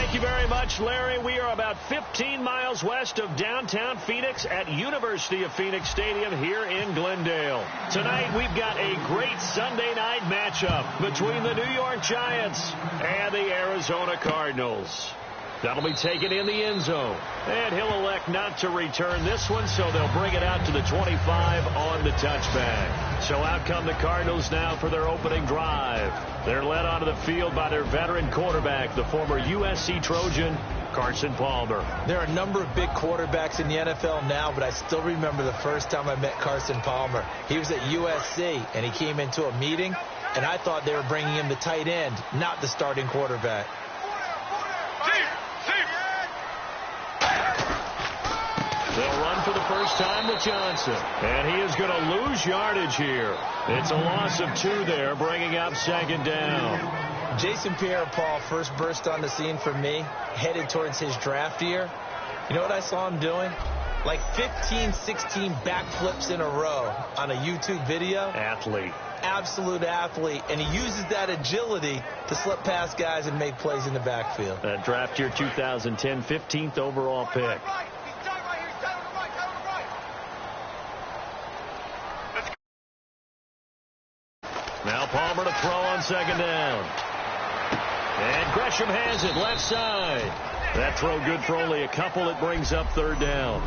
Thank you very much, Larry. We are about 15 miles west of downtown Phoenix at University of Phoenix Stadium here in Glendale. Tonight, we've got a great Sunday night matchup between the New York Giants and the Arizona Cardinals. That'll be taken in the end zone. And he'll elect not to return this one, so they'll bring it out to the 25 on the touchback. So out come the Cardinals now for their opening drive. They're led onto the field by their veteran quarterback, the former USC Trojan, Carson Palmer. There are a number of big quarterbacks in the NFL now, but I still remember the first time I met Carson Palmer. He was at USC, and he came into a meeting, and I thought they were bringing him the tight end, not the starting quarterback. They'll run for the first time with Johnson. And he is going to lose yardage here. It's a loss of 2 there, bringing up second down. Jason Pierre-Paul first burst on the scene for me, headed towards his draft year. You know what I saw him doing? Like 15, 16 backflips in a row on a YouTube video. Athlete. Absolute athlete. And he uses that agility to slip past guys and make plays in the backfield. Draft year 2010, 15th overall pick. Now Palmer to throw on second down. And Gresham has it left side. That throw good for only a couple. It brings up third down.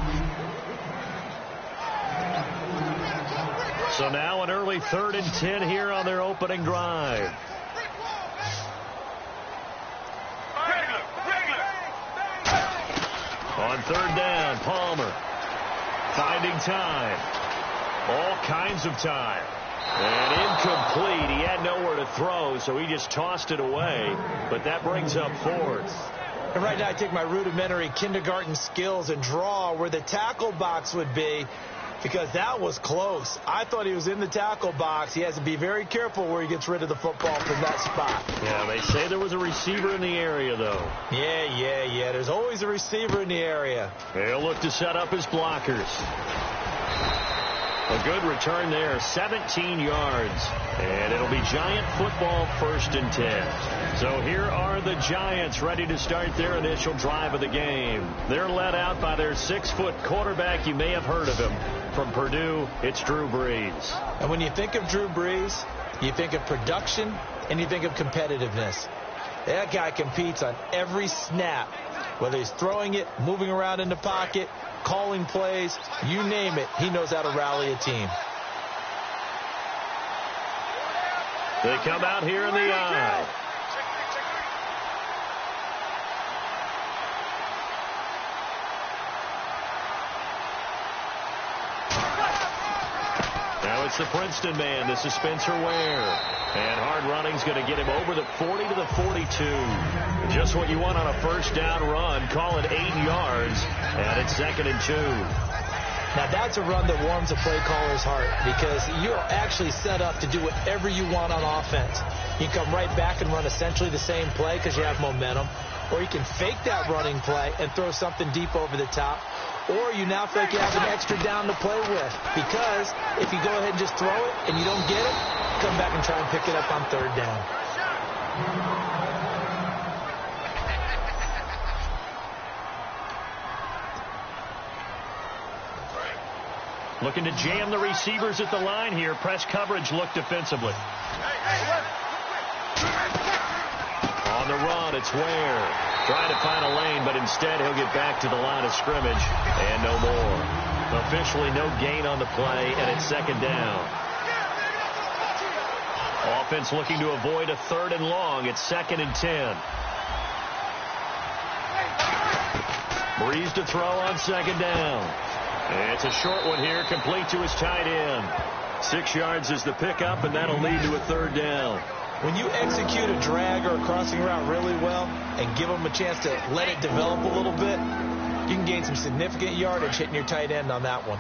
So now an early 3rd and 10 here on their opening drive. On third down, Palmer finding time. All kinds of time. And incomplete. He had nowhere to throw, so he just tossed it away. But that brings up 4th. And right now I take my rudimentary kindergarten skills and draw where the tackle box would be, because that was close. I thought he was in the tackle box. He has to be very careful where he gets rid of the football from that spot. Yeah, they say there was a receiver in the area, though. Yeah. There's always a receiver in the area. They'll look to set up his blockers. A good return there, 17 yards. And it'll be Giant football, 1st and 10. So here are the Giants ready to start their initial drive of the game. They're led out by their 6-foot quarterback. You may have heard of him. From Purdue, it's Drew Brees. And when you think of Drew Brees, you think of production and you think of competitiveness. That guy competes on every snap, whether he's throwing it, moving around in the pocket, calling plays, you name it, he knows how to rally a team. They come out here in the eye. Now it's the Princeton man. This is Spencer Ware. And hard running's going to get him over the 40 to the 42. Just what you want on a first down run. Call it 8 yards. And it's 2nd and 2. Now that's a run that warms a play caller's heart, because you're actually set up to do whatever you want on offense. You can come right back and run essentially the same play because you have momentum. Or you can fake that running play and throw something deep over the top. Or you now feel like you have an extra down to play with, because if you go ahead and just throw it and you don't get it, come back and try and pick it up on 3rd down. Looking to jam the receivers at the line here. Press coverage look defensively. On the run, it's Ware. Trying to find a lane, but instead he'll get back to the line of scrimmage and no more. Officially no gain on the play, and it's 2nd down. Offense looking to avoid a 3rd and long. It's 2nd and 10. Brees to throw on 2nd down. It's a short one here, complete to his tight end. 6 yards is the pickup, and that'll lead to a 3rd down. When you execute a drag or a crossing route really well and give them a chance to let it develop a little bit, you can gain some significant yardage hitting your tight end on that one.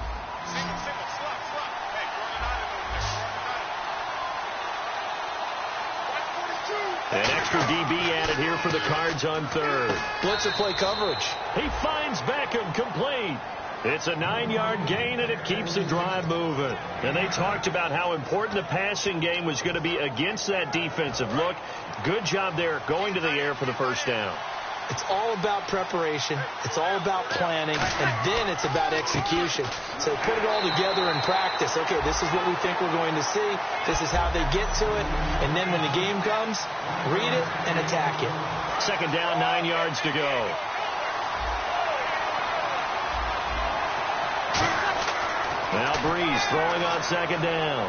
An extra DB added here for the Cards on 3rd. Blitzer play coverage. He finds Beckham, complete. It's a 9-yard gain, and it keeps the drive moving. And they talked about how important the passing game was going to be against that defensive look. Good job there going to the air for the first down. It's all about preparation. It's all about planning, and then it's about execution. So put it all together in practice. Okay, this is what we think we're going to see. This is how they get to it. And then when the game comes, read it and attack it. Second down, 9 yards to go. Now Breeze throwing on second down.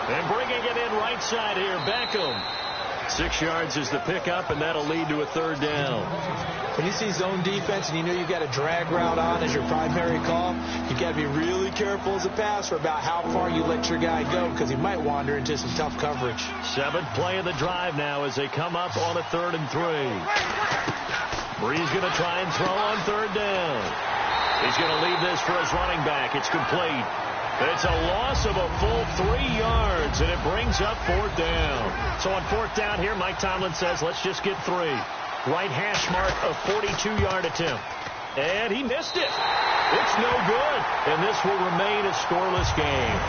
And bringing it in right side here, Beckham. 6 yards is the pickup, and that'll lead to a third down. When you see zone defense and you know you've got a drag route on as your primary call, you've got to be really careful as a passer about how far you let your guy go because he might wander into some tough coverage. 7th play of the drive now as they come up on a 3rd and 3. Breeze going to try and throw on 3rd down. He's going to leave this for his running back. It's complete. It's a loss of a full 3 yards, and it brings up 4th down. So on 4th down here, Mike Tomlin says, let's just get 3. Right hash mark, a 42-yard attempt. And he missed it. It's no good, and this will remain a scoreless game.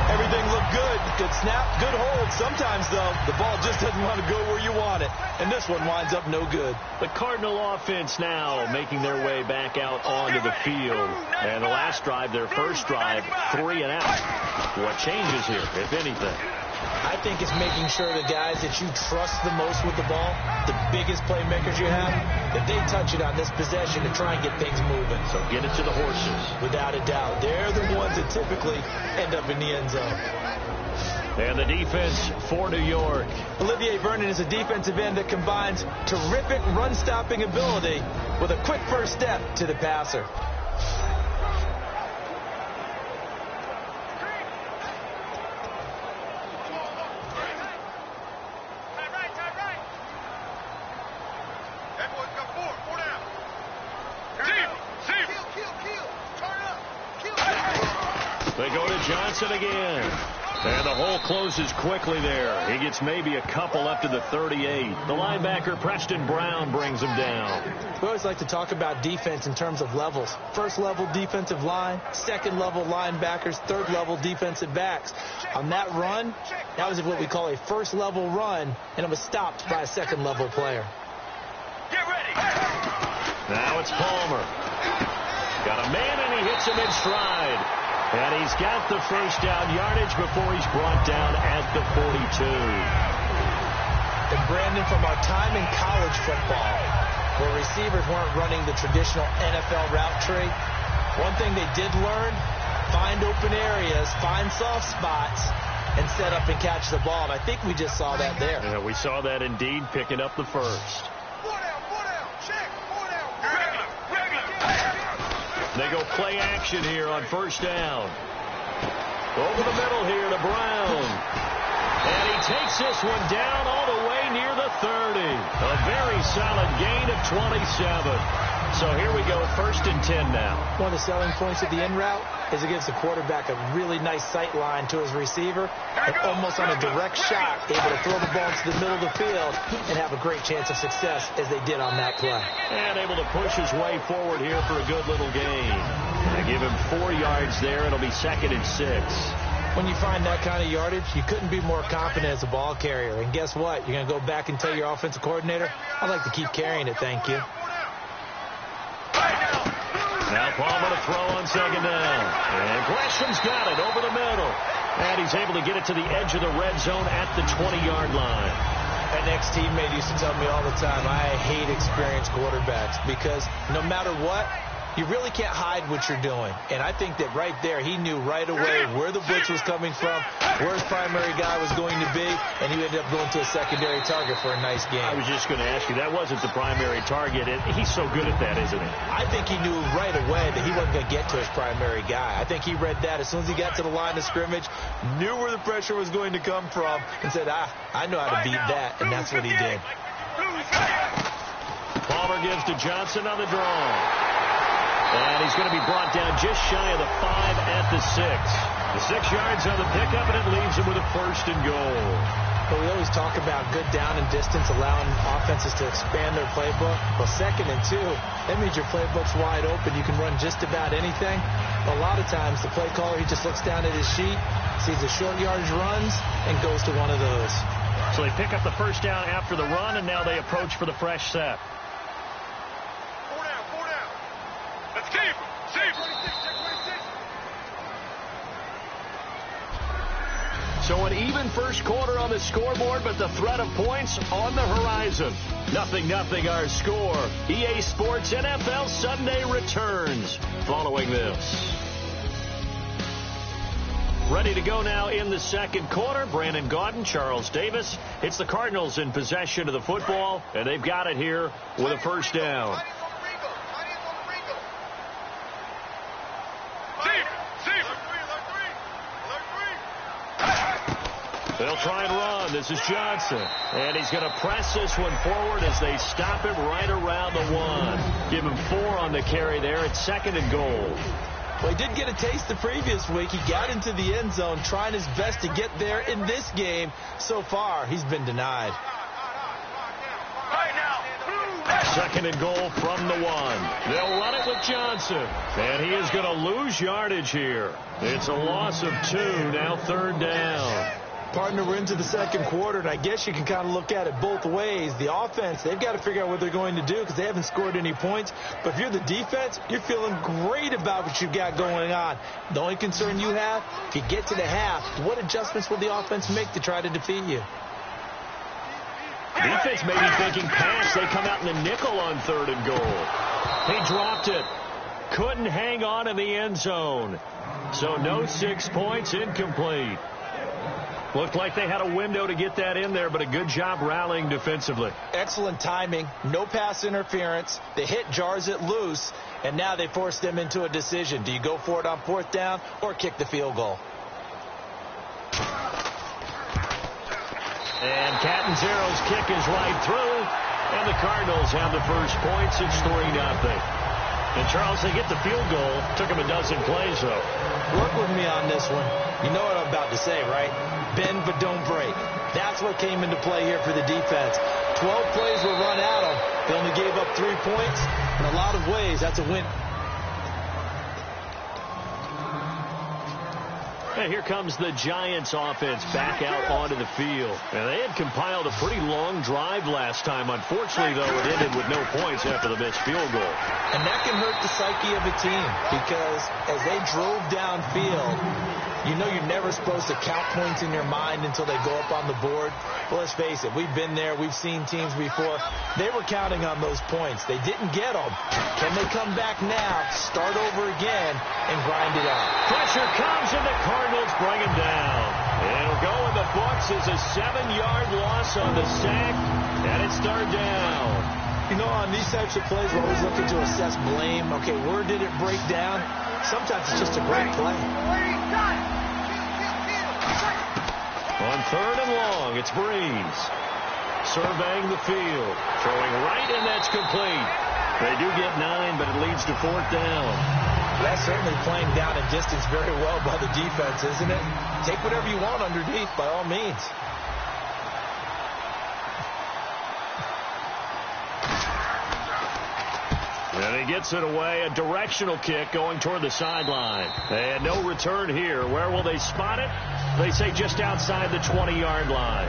Everything looked good. Good snap, good hold. Sometimes, though, the ball just doesn't want to go where you want it. And this one winds up no good. The Cardinal offense now making their way back out onto the field. And the last drive, their first drive, 3 and out. What changes here, if anything? I think it's making sure the guys that you trust the most with the ball, the biggest playmakers you have, that they touch it on this possession to try and get things moving. So get it to the horses. Without a doubt. They're the ones that typically end up in the end zone. And the defense for New York. Olivier Vernon is a defensive end that combines terrific run-stopping ability with a quick first step to the passer. They go to Johnson again. And the hole closes quickly there. He gets maybe a couple up to the 38. The linebacker, Preston Brown, brings him down. We always like to talk about defense in terms of levels. First level defensive line, second level linebackers, third level defensive backs. On that run, that was what we call a first level run, and it was stopped by a second level player. Get ready. Now it's Palmer. Got a man, and he hits him in stride. And he's got the first down yardage before he's brought down at the 42. And Brandon, from our time in college football, where receivers weren't running the traditional NFL route tree, one thing they did learn, find open areas, find soft spots, and set up and catch the ball. And I think we just saw that there. Yeah, we saw that indeed, picking up the first. They go play action here on first down. Over the middle here to Brown. And he takes this one down all the way near the 30. A very solid gain of 27. So here we go, 1st and 10 now. One of the selling points of the in route is it gives the quarterback a really nice sight line to his receiver and almost on a direct shot able to throw the ball into the middle of the field and have a great chance of success as they did on that play. And able to push his way forward here for a good little gain. I give him 4 yards there. It'll be 2nd and 6. When you find that kind of yardage, you couldn't be more confident as a ball carrier. And guess what? You're going to go back and tell your offensive coordinator, I'd like to keep carrying it, thank you. Now Palmer to throw on second down. And Gresham's got it over the middle. And he's able to get it to the edge of the red zone at the 20-yard line. An ex-teammate used to tell me all the time, I hate experienced quarterbacks because no matter what, you really can't hide what you're doing. And I think that right there, he knew right away where the blitz was coming from, where his primary guy was going to be, and he ended up going to a secondary target for a nice game. I was just going to ask you, that wasn't the primary target. He's so good at that, isn't he? I think he knew right away that he wasn't going to get to his primary guy. I think he read that as soon as he got to the line of scrimmage, knew where the pressure was going to come from, and said, I know how to beat that, and that's what he did. Palmer gives to Johnson on the draw. And he's going to be brought down just shy of the 5 at the 6. The 6 yards on the pickup, and it leaves him with a 1st and goal. But we always talk about good down and distance, allowing offenses to expand their playbook. Well, 2nd and 2, that means your playbook's wide open. You can run just about anything. A lot of times, the play caller, he just looks down at his sheet, sees the short yardage runs, and goes to one of those. So they pick up the first down after the run, and now they approach for the fresh set. golden first quarter on the scoreboard, but the threat of points on the horizon. 0-0 our score. EA Sports NFL Sunday returns following this. Ready to go now in the second quarter. Brandon Gaudin, Charles Davis. It's the Cardinals in possession of the football, and they've got it here with a first down. They'll try and run. This is Johnson. And he's going to press this one forward as they stop it right around the 1. Give him 4 on the carry there. It's 2nd and goal. Well, he did get a taste the previous week. He got into the end zone trying his best to get there in this game. So far, he's been denied. 2nd and goal from the 1. They'll run it with Johnson. And he is going to lose yardage here. It's a loss of 2. Now 3rd down. Partner, we're into the second quarter, and I guess you can kind of look at it both ways. The offense, they've got to figure out what they're going to do because they haven't scored any points. But if you're the defense, you're feeling great about what you've got going on. The only concern you have, if you get to the half, what adjustments will the offense make to try to defeat you? Defense may be thinking pass. They come out in the nickel on 3rd and goal. He dropped it. Couldn't hang on in the end zone. So no 6 points, incomplete. Looked like they had a window to get that in there, but a good job rallying defensively. Excellent timing. No pass interference. The hit jars it loose, and now they force them into a decision. Do you go for it on 4th down or kick the field goal? And Catanzaro's kick is right through, and the Cardinals have the first points. It's 3-0. And, Charles, they get the field goal. Took them a dozen plays, though. Work with me on this one. You know what I'm about to say, right? Bend but don't break. That's what came into play here for the defense. 12 plays were run at them. They only gave up 3 points. In a lot of ways, that's a win. And here comes the Giants offense back out onto the field. And they had compiled a pretty long drive last time. Unfortunately, though, it ended with no points after the missed field goal. And that can hurt the psyche of a team because as they drove downfield, you know you're never supposed to count points in your mind until they go up on the board. Well, let's face it, we've been there. We've seen teams before. They were counting on those points. They didn't get them. Can they come back now, start over again, and grind it out? Pressure comes, and the Cardinals bring him down. It'll go in the books as a 7-yard loss on the sack, and it's 3rd down. You know, on these types of plays, we're always looking to assess blame. Okay, where did it break down? Sometimes it's just a great play. On 3rd and long, it's Breeze. Surveying the field. Throwing right, and that's complete. They do get 9, but it leads to 4th down. That's certainly playing down a distance very well by the defense, isn't it? Take whatever you want underneath, by all means. And he gets it away, a directional kick going toward the sideline. And no return here. Where will they spot it? They say just outside the 20-yard line.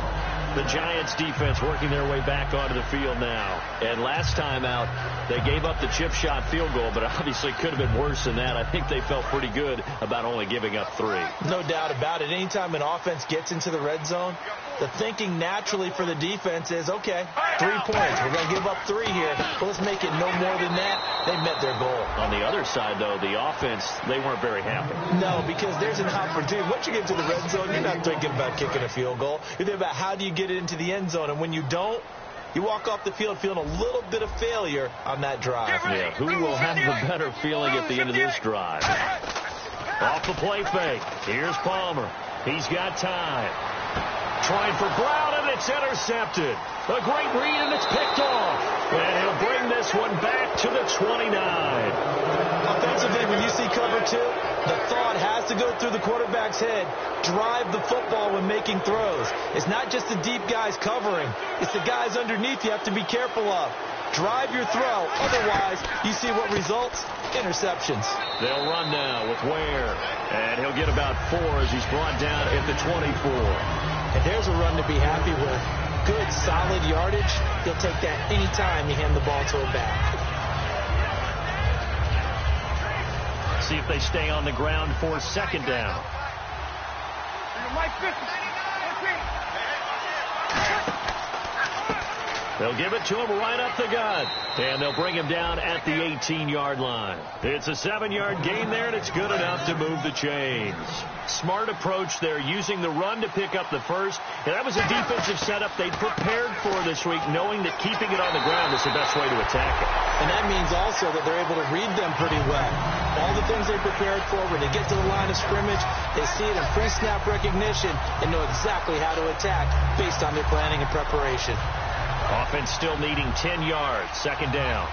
The Giants defense working their way back onto the field now. And last time out, they gave up the chip shot field goal, but obviously could have been worse than that. I think they felt pretty good about only giving up 3. No doubt about it. Anytime an offense gets into the red zone, the thinking naturally for the defense is, okay, 3 points. We're going to give up 3 here. But let's make it no more than that. They met their goal. On the other side, though, the offense, they weren't very happy. No, because there's an opportunity. Once you get to the red zone, you're not thinking about kicking a field goal. You're thinking about how do you get it into the end zone. And when you don't, you walk off the field feeling a little bit of failure on that drive. Yeah, who will have the better feeling at the end of this drive? Off the play fake. Here's Palmer. He's got time. Trying for Brown, and it's intercepted. A great read, and it's picked off. And he'll bring this one back to the 29. Offensively, when you see cover 2, the thought has to go through the quarterback's head. Drive the football when making throws. It's not just the deep guys covering. It's the guys underneath you have to be careful of. Drive your throw. Otherwise, you see what results? Interceptions. They'll run now with Ware. And he'll get about 4 as he's brought down at the 24. And there's a run to be happy with. Good, solid yardage. He'll take that any time you hand the ball to him back. See if they stay on the ground for 2nd down. They'll give it to him right up the gut. And they'll bring him down at the 18-yard line. It's a 7-yard gain there, and it's good enough to move the chains. Smart approach there, using the run to pick up the first. And that was a defensive setup they'd prepared for this week, knowing that keeping it on the ground is the best way to attack it. And that means also that they're able to read them pretty well. All the things they prepared for, when they get to the line of scrimmage, they see it in pre-snap recognition and know exactly how to attack based on their planning and preparation. Offense still needing 10 yards. Second down.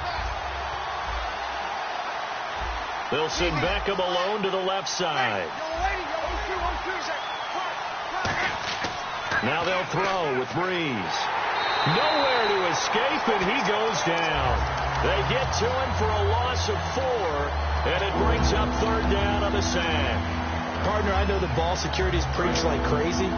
They'll send Beckham alone to the left side. Now they'll throw with Breeze. Nowhere to escape, and he goes down. They get to him for a loss of 4, and it brings up third down on the sack. Partner, I know the ball security is preached like crazy,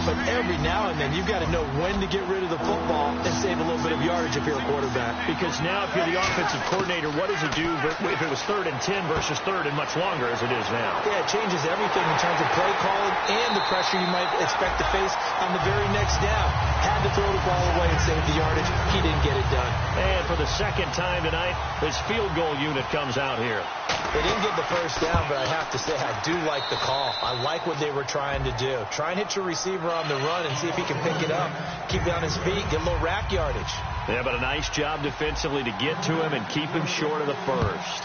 but every now and then you've got to know when to get rid of the football and save a little bit of yardage if you're a quarterback. Because now if you're the offensive coordinator, what does it do if it was 3rd and 10 versus 3rd and much longer as it is now? Yeah, it changes everything in terms of play calling and the pressure you might expect to face on the very next down. Had to throw the ball away and save the yardage. He didn't get it done. And for the second time tonight, his field goal unit comes out here. They didn't get the first down, but I have to say I do like the call. I like what they were trying to do. Try and hit your receiver on the run and see if he can pick it up. Keep it on his feet, get a little rack yardage. Yeah, but a nice job defensively to get to him and keep him short of the first.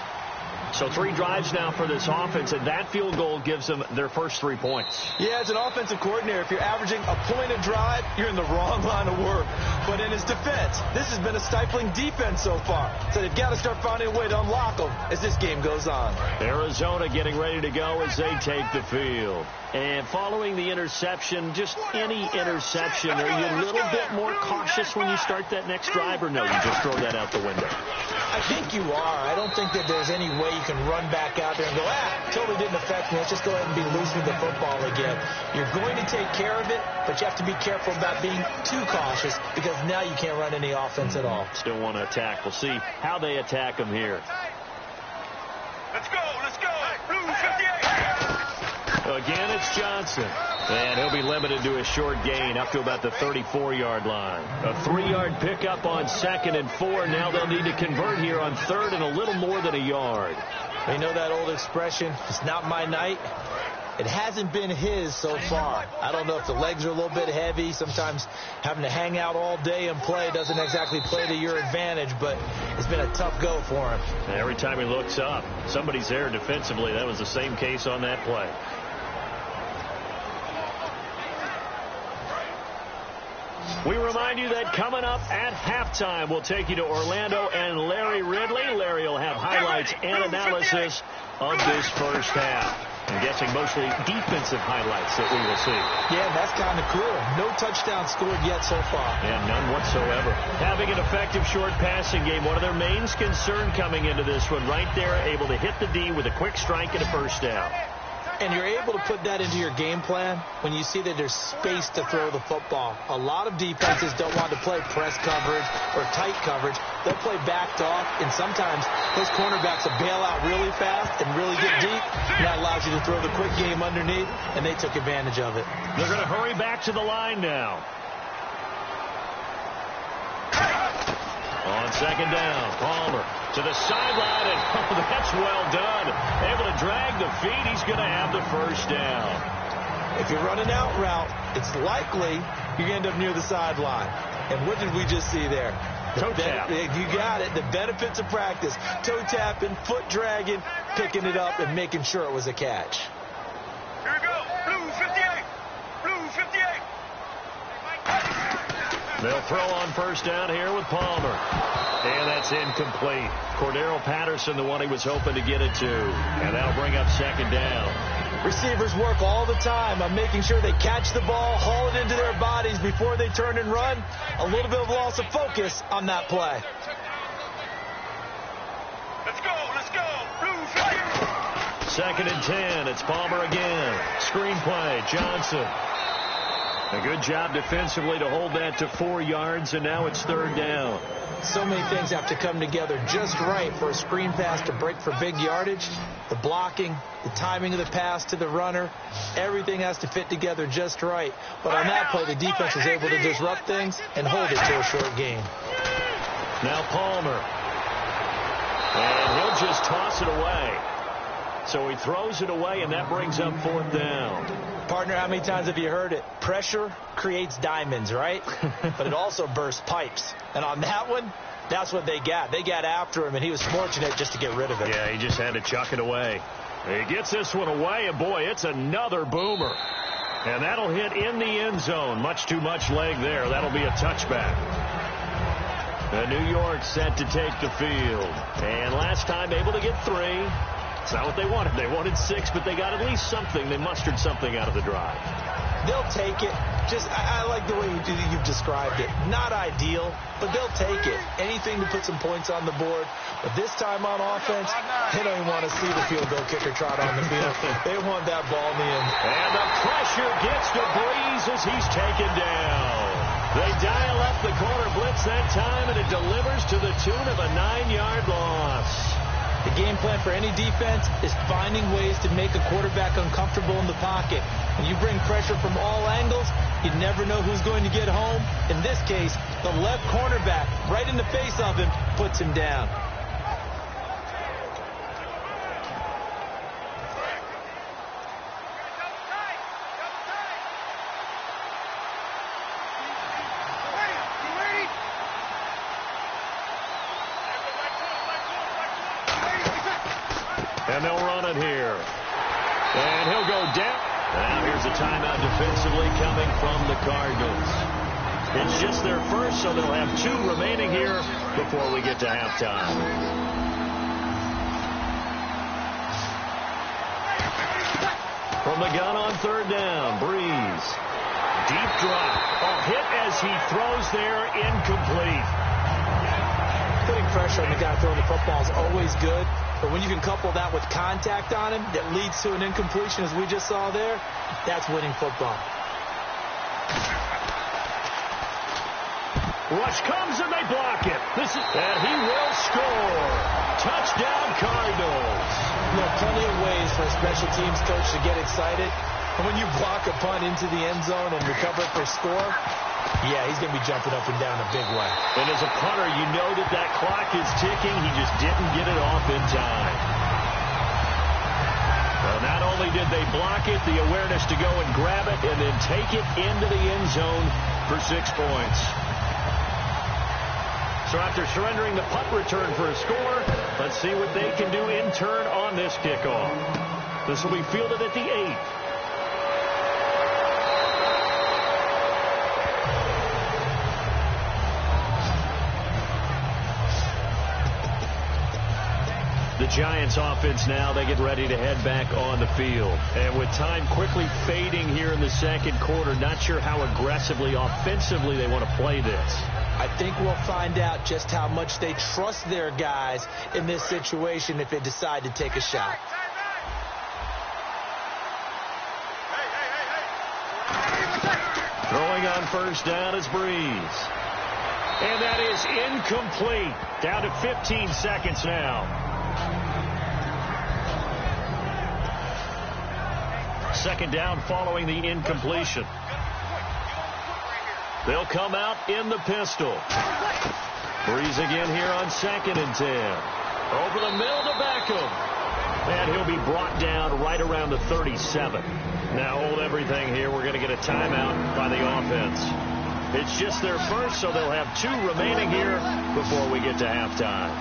So 3 drives now for this offense, and that field goal gives them their first 3 points. Yeah, as an offensive coordinator, if you're averaging a point a drive, you're in the wrong line of work. But in his defense, this has been a stifling defense so far. So they've got to start finding a way to unlock them as this game goes on. Arizona getting ready to go as they take the field. And following the interception, just any interception, are you a little bit more cautious when you start that next drive, or no, you just throw that out the window? I think you are. I don't think that there's any way you can run back out there and go, totally didn't affect me. Let's just go ahead and be loose with the football again. You're going to take care of it, but you have to be careful about being too cautious because now you can't run any offense at all. Still want to attack. We'll see how they attack them here. Let's go, let's go. Blue 58. Again, it's Johnson. And he'll be limited to a short gain up to about the 34-yard line. A 3-yard pickup on 2nd and 4. Now they'll need to convert here on 3rd and a little more than a yard. You know that old expression, it's not my night? It hasn't been his so far. I don't know if the legs are a little bit heavy. Sometimes having to hang out all day and play doesn't exactly play to your advantage, but it's been a tough go for him. Every time he looks up, somebody's there defensively. That was the same case on that play. We remind you that coming up at halftime, we'll take you to Orlando and Larry Ridley. Larry will have highlights and analysis of this first half. I'm guessing mostly defensive highlights that we will see. Yeah, that's kind of cool. No touchdown scored yet so far. And none whatsoever. Having an effective short passing game, one of their main concern coming into this one, right there, able to hit the D with a quick strike and a first down. And you're able to put that into your game plan when you see that there's space to throw the football. A lot of defenses don't want to play press coverage or tight coverage. They'll play backed off, and sometimes those cornerbacks will bail out really fast and really get deep. And that allows you to throw the quick game underneath, and they took advantage of it. They're going to hurry back to the line now. On 2nd down, Palmer to the sideline, and that's well done. Able to drag the feet. He's going to have the first down. If you're running out route, it's likely you're going to end up near the sideline. And what did we just see there? Toe tap. You got it. The benefits of practice. Toe tapping, foot dragging, picking it up, and making sure it was a catch. Here we go. Blue 58. Blue 58. They'll throw on first down here with Palmer. And that's incomplete. Cordero Patterson, the one he was hoping to get it to. And that'll bring up 2nd down. Receivers work all the time on making sure they catch the ball, haul it into their bodies before they turn and run. A little bit of loss of focus on that play. Let's go, let's go. Blue 58. 2nd and 10. It's Palmer again. Screen play. Johnson. A good job defensively to hold that to 4 yards, and now it's 3rd down. So many things have to come together just right for a screen pass to break for big yardage. the blocking, the timing of the pass to the runner, everything has to fit together just right. But on that play, the defense was able to disrupt things and hold it to a short game. Now Palmer. And he'll just toss it away. So he throws it away, and that brings up 4th down. Partner, how many times have you heard it? Pressure creates diamonds, right? But it also bursts pipes. And on that one, that's what they got. They got after him, and he was fortunate just to get rid of it. Yeah, he just had to chuck it away. He gets this one away, and boy, it's another boomer. And that'll hit in the end zone. Much too much leg there. That'll be a touchback. New York set to take the field. And last time able to get 3. It's not what they wanted. They wanted 6, but they got at least something. They mustered something out of the drive. They'll take it. I like the way you've described it. Not ideal, but they'll take it. Anything to put some points on the board. But this time on offense, they don't even want to see the field goal kicker trot on the field. They want that ball in the end. And the pressure gets to Breeze as he's taken down. They dial up the corner blitz that time, and it delivers to the tune of a 9-yard loss. The game plan for any defense is finding ways to make a quarterback uncomfortable in the pocket. When you bring pressure from all angles, you never know who's going to get home. In this case, the left cornerback, right in the face of him, puts him down. And they'll run it here. And he'll go down. Now here's a timeout defensively coming from the Cardinals. It's just their first, so they'll have 2 remaining here before we get to halftime. From the gun on 3rd down, Breeze. Deep drop. A hit as he throws there, incomplete. Putting pressure on the guy throwing the football is always good. But when you can couple that with contact on him that leads to an incompletion, as we just saw there, that's winning football. Rush comes and they block it. And he will score. Touchdown Cardinals. There are plenty of ways for a special teams coach to get excited. And when you block a punt into the end zone and recover it for a score, yeah, he's going to be jumping up and down a big way. And as a punter, you know that clock is ticking. He just didn't get it off in time. Well, not only did they block it, the awareness to go and grab it and then take it into the end zone for 6 points. So after surrendering the punt return for a score, let's see what they can do in turn on this kickoff. This will be fielded at the 8. The Giants offense now, they get ready to head back on the field. And with time quickly fading here in the second quarter, not sure how aggressively, offensively they want to play this. I think we'll find out just how much they trust their guys in this situation if they decide to take a shot. Throwing on 1st down is Breeze. And that is incomplete. Down to 15 seconds now. 2nd down following the incompletion. They'll come out in the pistol. Breeze again here on 2nd and 10. Over the middle to Beckham. And he'll be brought down right around the 37. Now hold everything here. We're going to get a timeout by the offense. It's just their first, so they'll have 2 remaining here before we get to halftime.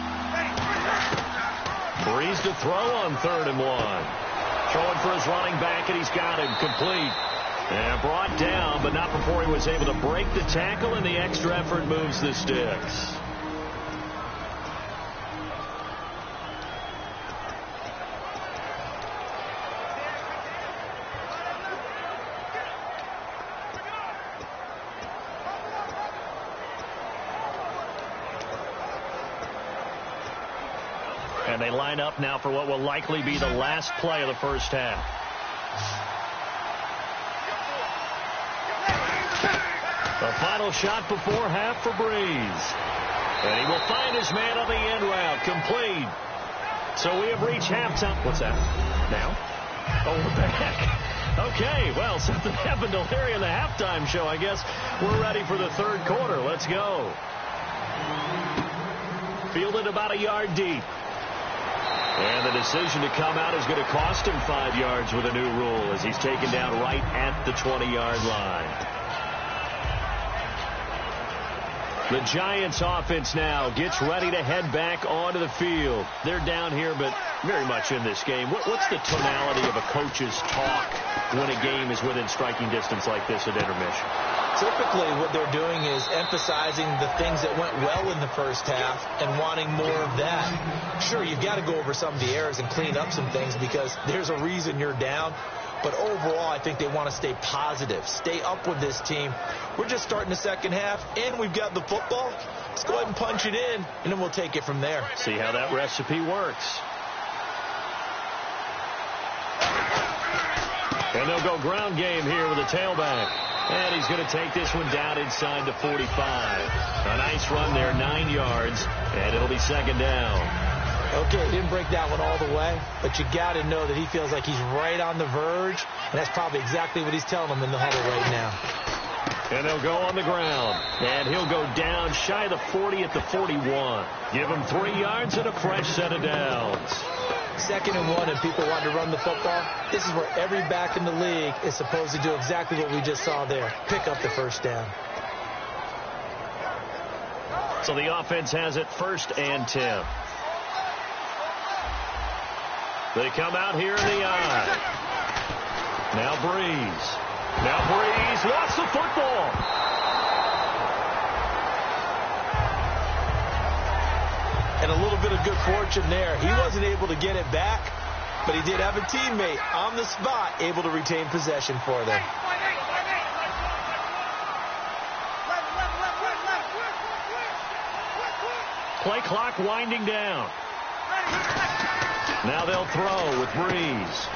Breeze to throw on 3rd and 1. Throwing for his running back, and he's got him complete. And brought down, but not before he was able to break the tackle, and the extra effort moves the sticks. And they line up now for what will likely be the last play of the first half. The final shot before half for Breeze. And he will find his man on the end route. Complete. So we have reached halftime. What's that? Now? Oh, we're back. Okay, well, something happened to Larry in the halftime show. I guess we're ready for the third quarter. Let's go. Fielded about a yard deep. And the decision to come out is going to cost him 5 yards with a new rule as he's taken down right at the 20-yard line. The Giants offense now gets ready to head back onto the field. They're down here, but very much in this game. What's the tonality of a coach's talk when a game is within striking distance like this at intermission? Typically, what they're doing is emphasizing the things that went well in the first half and wanting more of that. Sure, you've got to go over some of the errors and clean up some things because there's a reason you're down. But overall, I think they want to stay positive, stay up with this team. We're just starting the second half, and we've got the football. Let's go ahead and punch it in, and then we'll take it from there. See how that recipe works. And they'll go ground game here with a tailback. And he's going to take this one down inside the 45. A nice run there, 9 yards, and it'll be second down. Okay, he didn't break that one all the way, but you got to know that he feels like he's right on the verge, and that's probably exactly what he's telling them in the huddle right now. And they'll go on the ground, and he'll go down shy of the 40 at the 41. Give him 3 yards and a fresh set of downs. 2nd and 1, and people want to run the football. This is where every back in the league is supposed to do exactly what we just saw there, pick up the first down. So the offense has it 1st and 10. They come out here in the eye. Now Breeze. Now Breeze lost the football. And a little bit of good fortune there. He wasn't able to get it back, but he did have a teammate on the spot able to retain possession for them. Play clock winding down. Now they'll throw with Breeze.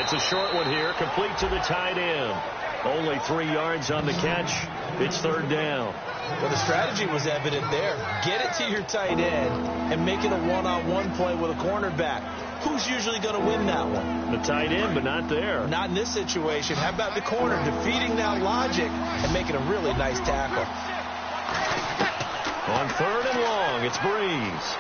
It's a short one here, complete to the tight end. Only 3 yards on the catch. It's 3rd down. Well, the strategy was evident there. Get it to your tight end and make it a one-on-one play with a cornerback. Who's usually going to win that one? The tight end, but not there. Not in this situation. How about the corner defeating that logic and making a really nice tackle? On 3rd and long, it's Breeze.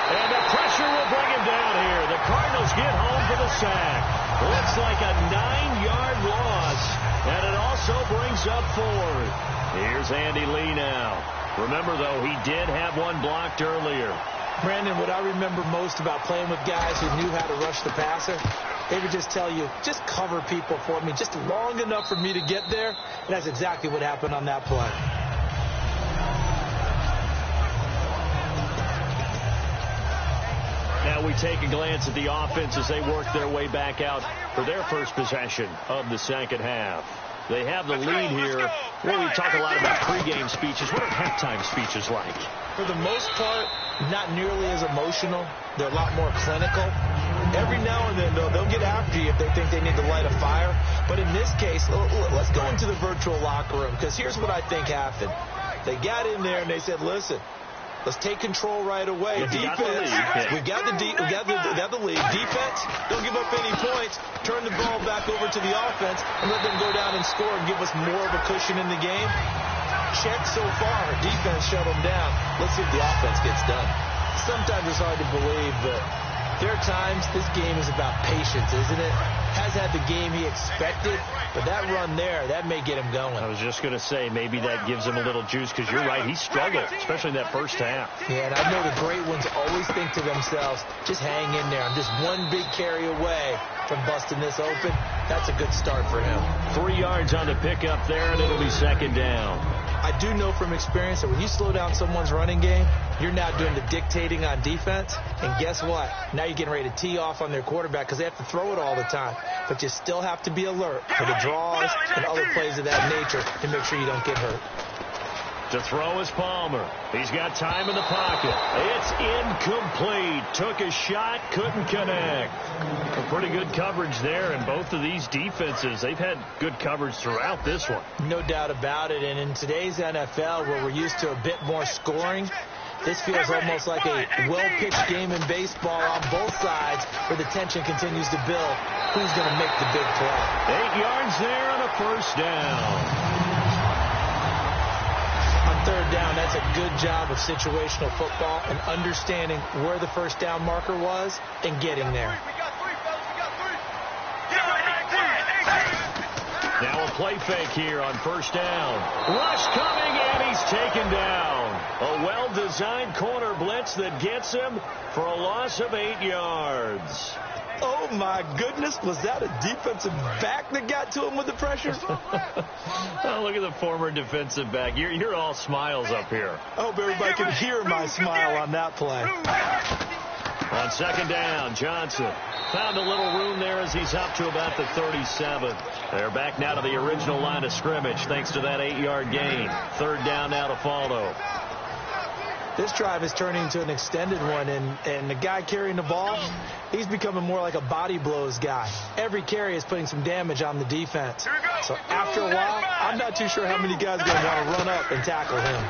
And the pressure will bring him down here. The Cardinals get home for the sack. Looks like a 9-yard loss, and it also brings up 4th. Here's Andy Lee now. Remember, though, he did have one blocked earlier. Brandon, what I remember most about playing with guys who knew how to rush the passer, they would just tell you, just cover people for me, just long enough for me to get there. And that's exactly what happened on that play. Now we take a glance at the offense as they work their way back out for their first possession of the second half. They have the lead here. Well, we talk a lot about pregame speeches. What are halftime speeches like? For the most part, not nearly as emotional. They're a lot more clinical. Every now and then, though, they'll get after you if they think they need to light a fire. But in this case, let's go into the virtual locker room, because here's what I think happened. They got in there and they said, listen, let's take control right away. Defense, we got the lead. Defense, don't give up any points. Turn the ball back over to the offense and let them go down and score and give us more of a cushion in the game. Check so far. Defense shut them down. Let's see if the offense gets done. Sometimes it's hard to believe, but there are times this game is about patience, isn't it? Has had the game he expected, but that run there, that may get him going. I was just going to say, maybe that gives him a little juice, because you're right, he struggled, especially in that first half. Yeah, and I know the great ones always think to themselves, just hang in there. I'm just one big carry away from busting this open. That's a good start for him. 3 yards on the pickup there, and it'll be second down. I do know from experience that when you slow down someone's running game, you're now doing the dictating on defense. And guess what? Now you're getting ready to tee off on their quarterback because they have to throw it all the time. But you still have to be alert for the draws and other plays of that nature to make sure you don't get hurt. To throw is Palmer. He's got time in the pocket. It's incomplete. Took a shot, couldn't connect. A pretty good coverage there, and both of these defenses, they've had good coverage throughout this one. No doubt about it, and in today's NFL, where we're used to a bit more scoring, This feels almost like a well-pitched game in baseball on both sides where the tension continues to build. Who's going to make the big play? 8 yards there on a first down. On third down, that's a good job of situational football and understanding where the first down marker was and getting there. Now a play fake here on first down. Rush coming, and he's taken down. A well-designed corner blitz that gets him for a loss of 8 yards. Oh, my goodness. Was that a defensive back that got to him with the pressure? Oh, look at the former defensive back. You're all smiles up here. I hope everybody can hear my smile on that play. On second down, Johnson found a little room there as he's up to about the 37. They're back now to the original line of scrimmage thanks to that 8-yard gain. Third down now to follow. This drive is turning into an extended one, and the guy carrying the ball, he's becoming more like a body blows guy. Every carry is putting some damage on the defense. So after a while, I'm not too sure how many guys are going to want to run up and tackle him.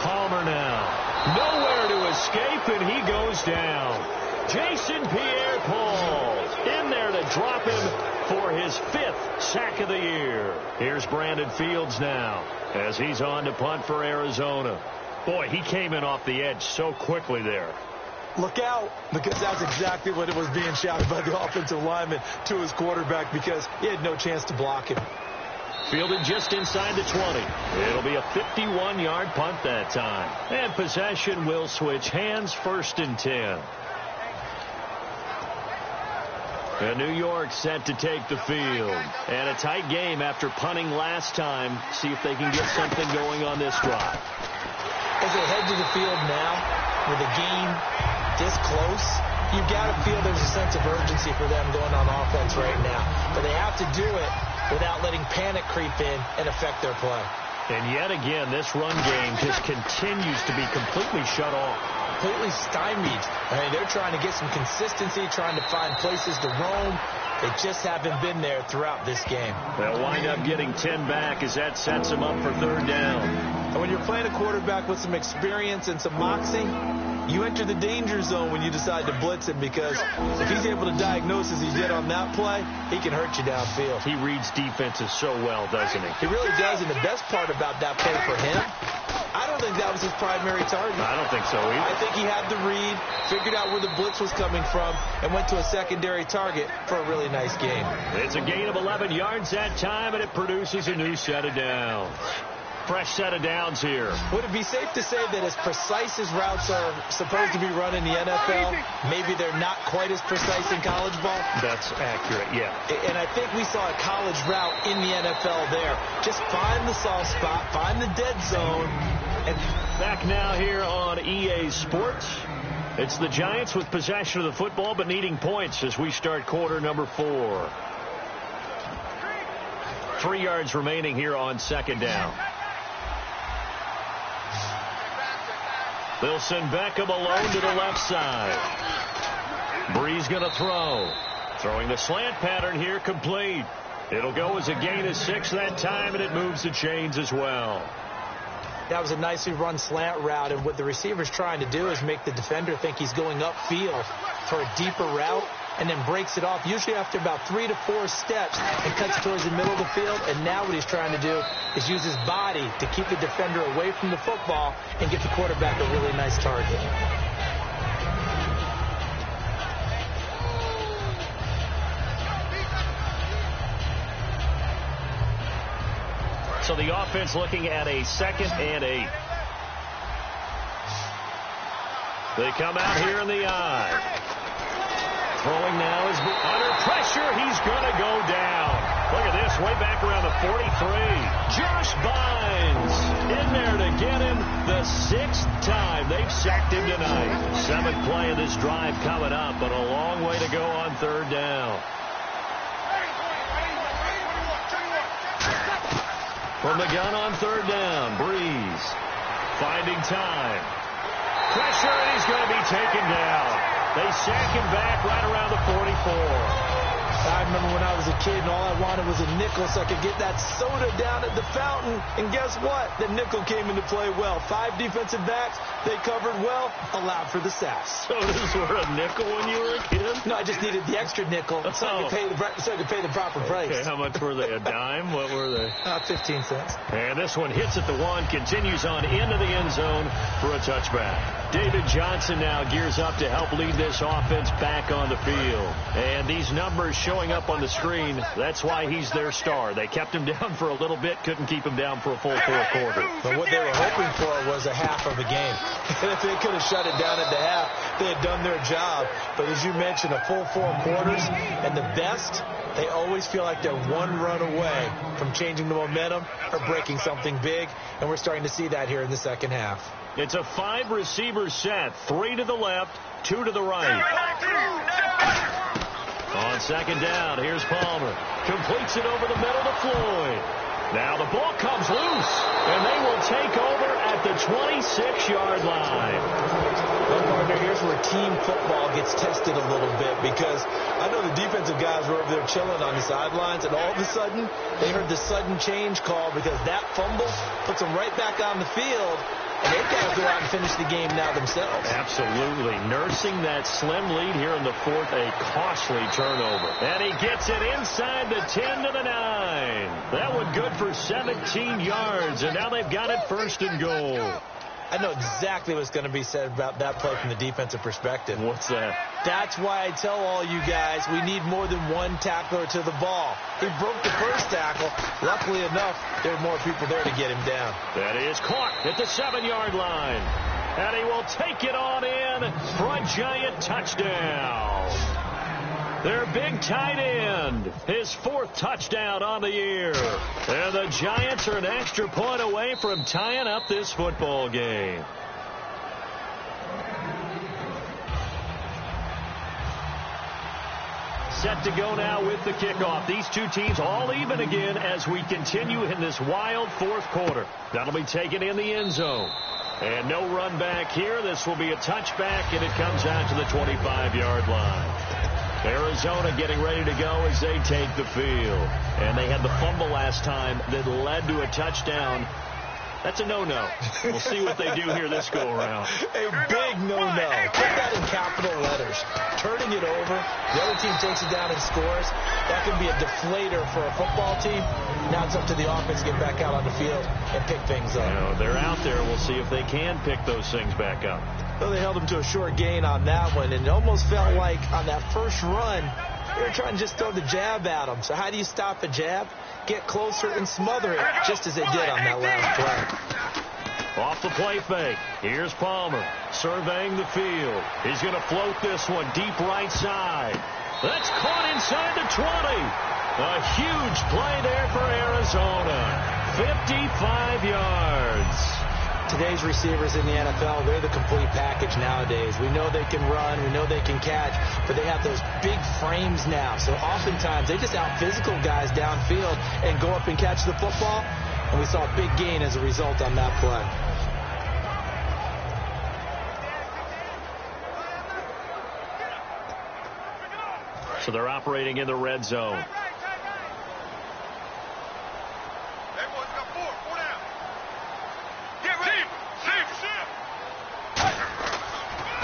Palmer now. Nowhere to escape, and he goes down. Jason Pierre-Paul in there to drop him for his 5th sack of the year. Here's Brandon Fields now as he's on to punt for Arizona. Boy, he came in off the edge so quickly there. Look out, because that's exactly what it was being shouted by the offensive lineman to his quarterback because he had no chance to block him. Fielded just inside the 20. It'll be a 51-yard punt that time. And possession will switch hands, 1st and 10. And New York set to take the field. And a tight game after punting last time. See if they can get something going on this drive. As they head to the field now, with the game this close, you've got to feel there's a sense of urgency for them going on offense right now. But they have to do it without letting panic creep in and affect their play. And yet again, this run game just continues to be completely shut off. Completely stymied. I mean, they're trying to get some consistency, trying to find places to roam. They just haven't been there throughout this game. They'll wind up getting 10 back as that sets them up for third down. And when you're playing a quarterback with some experience and some moxie, you enter the danger zone when you decide to blitz him because if he's able to diagnose as he did on that play, he can hurt you downfield. He reads defenses so well, doesn't he? He really does, and the best part about that play for him, I don't think that was his primary target. I don't think so either. I think he had the read, figured out where the blitz was coming from, and went to a secondary target for a really nice game. It's a gain of 11 yards that time, and it produces a new set of downs. Fresh set of downs here. Would it be safe to say that as precise as routes are supposed to be run in the NFL, maybe they're not quite as precise in college ball? That's accurate, yeah. And I think we saw a college route in the NFL there. Just find the soft spot, find the dead zone. And back now here on EA Sports. It's the Giants with possession of the football but needing points as we start quarter number 4. 3 yards remaining here on second down. They'll send Beckham alone to the left side. Breeze going to throw. Throwing the slant pattern here, complete. It'll go as a gain of 6 that time, and it moves the chains as well. That was a nicely run slant route, and what the receiver's trying to do is make the defender think he's going upfield for a deeper route, and then breaks it off, usually after about 3 to 4 steps, and cuts towards the middle of the field. And now what he's trying to do is use his body to keep the defender away from the football and get the quarterback a really nice target. So the offense looking at a 2nd and 8. They come out here in the eye. Throwing now is under pressure. He's going to go down. Look at this, way back around the 43. Josh Bynes in there to get him the 6th time they've sacked him tonight. 7th play of this drive coming up, but a long way to go on third down. From the gun on third down, Breeze finding time. Pressure, and he's going to be taken down. They sack him back right around the 44. I remember when I was a kid and all I wanted was a nickel so I could get that soda down at the fountain. And guess what? The nickel came into play well. 5 defensive backs, they covered well, allowed for the sacks. Sodas were a nickel when you were a kid? No, I just needed the extra nickel so I could pay the proper price. Okay, how much were they? A dime? What were they? 15 cents. And this one hits at the 1, continues on into the end zone for a touchback. David Johnson now gears up to help lead this offense back on the field. And these numbers showing up on the screen, that's why he's their star. They kept him down for a little bit, couldn't keep him down for a full 4 quarters. But what they were hoping for was a half of a game. And if they could have shut it down at the half, they had done their job. But as you mentioned, a full 4 quarters, and the best, they always feel like they're one run away from changing the momentum or breaking something big, and we're starting to see that here in the second half. It's a 5-receiver set, 3 to the left, 2 to the right. On second down, here's Palmer. Completes it over the middle to Floyd. Now the ball comes loose, and they will take over at the 26-yard line. Well, partner, here's where team football gets tested a little bit, because I know the defensive guys were over there chilling on the sidelines, and all of a sudden, they heard the sudden change call because that fumble puts them right back on the field, and they've got to go out and finish the game now themselves. Absolutely. Nursing that slim lead here in the 4th, a costly turnover. And he gets it inside the 10 to the 9. That one good for 17 yards, and now they've got it 1st and goal. I know exactly what's going to be said about that play from the defensive perspective. What's that? That's why I tell all you guys we need more than one tackler to the ball. He broke the first tackle. Luckily enough, there were more people there to get him down. That is caught at the 7-yard line. And he will take it on in for a giant touchdown. Their big tight end, his 4th touchdown on the year. And the Giants are an extra point away from tying up this football game. Set to go now with the kickoff. These two teams all even again as we continue in this wild 4th quarter. That'll be taken in the end zone. And no run back here. This will be a touchback, and it comes out to the 25-yard line. Arizona getting ready to go as they take the field. And they had the fumble last time that led to a touchdown. That's a no-no. We'll see what they do here this go-around. A big no-no. Put that in capital letters. Turning it over, the other team takes it down and scores. That can be a deflator for a football team. Now it's up to the offense to get back out on the field and pick things up. You know, they're out there. We'll see if they can pick those things back up. Well, they held them to a short gain on that one, and it almost felt like on that first run, they were trying to just throw the jab at them. So how do you stop a jab? Get closer and smother it, just as they did on that last play. Off the play fake. Here's Palmer surveying the field. He's going to float this one deep right side. That's caught inside the 20. A huge play there for Arizona. 55 yards. Today's receivers in the NFL, they're the complete package nowadays. We know they can run, we know they can catch, but they have those big frames now. So oftentimes they just out-physical guys downfield and go up and catch the football. And we saw a big gain as a result on that play. So they're operating in the red zone.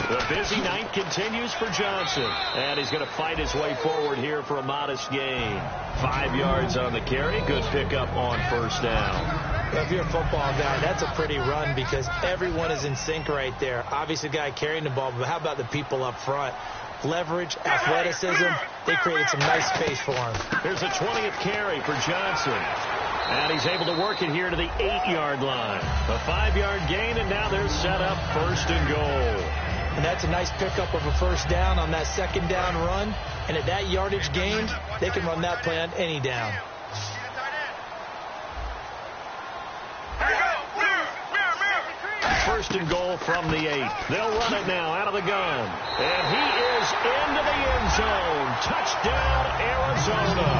The busy night continues for Johnson. And he's going to fight his way forward here for a modest gain. 5 yards on the carry. Good pickup on 1st down. Well, if you're a football guy, that's a pretty run because everyone is in sync right there. Obviously, the guy carrying the ball, but how about the people up front? Leverage, athleticism, they created some nice space for him. Here's a 20th carry for Johnson. And he's able to work it here to the 8-yard line. A 5-yard gain, and now they're set up 1st and goal. And that's a nice pickup of a 1st down on that 2nd down run. And at that yardage gain, they can run that play on any down. First and goal from the 8. They'll run it now out of the gun. And he is into the end zone. Touchdown, Arizona.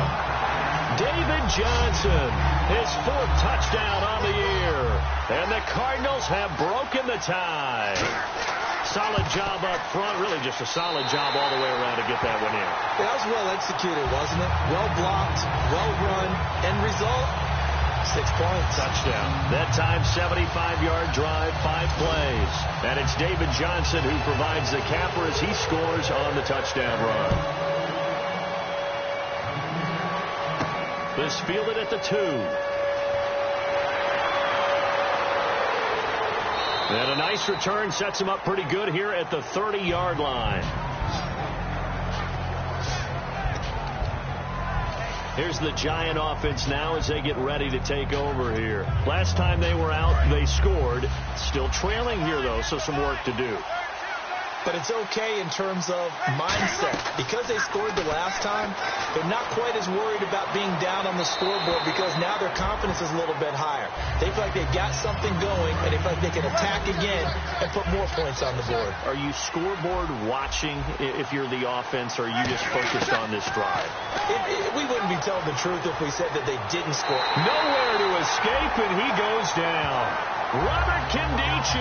David Johnson, his 4th touchdown on the year. And the Cardinals have broken the tie. solid job up front, really just a solid job all the way around to get that one in. That was well executed, wasn't it? Well blocked, well run, end result, 6 points. Touchdown. That time, 75-yard drive, 5 plays. And it's David Johnson who provides the capper as he scores on the touchdown run. This fielded at the 2. And a nice return sets him up pretty good here at the 30-yard line. Here's the Giant offense now as they get ready to take over here. Last time they were out, they scored. Still trailing here, though, so some work to do. But it's okay in terms of mindset. Because they scored the last time, they're not quite as worried about being down on the scoreboard because now their confidence is a little bit higher. They feel like they've got something going, and they feel like they can attack again and put more points on the board. Are you scoreboard watching if you're the offense, or are you just focused on this drive? We wouldn't be telling the truth if we said that they didn't score. Nowhere to escape, and he goes down. Robert Kindici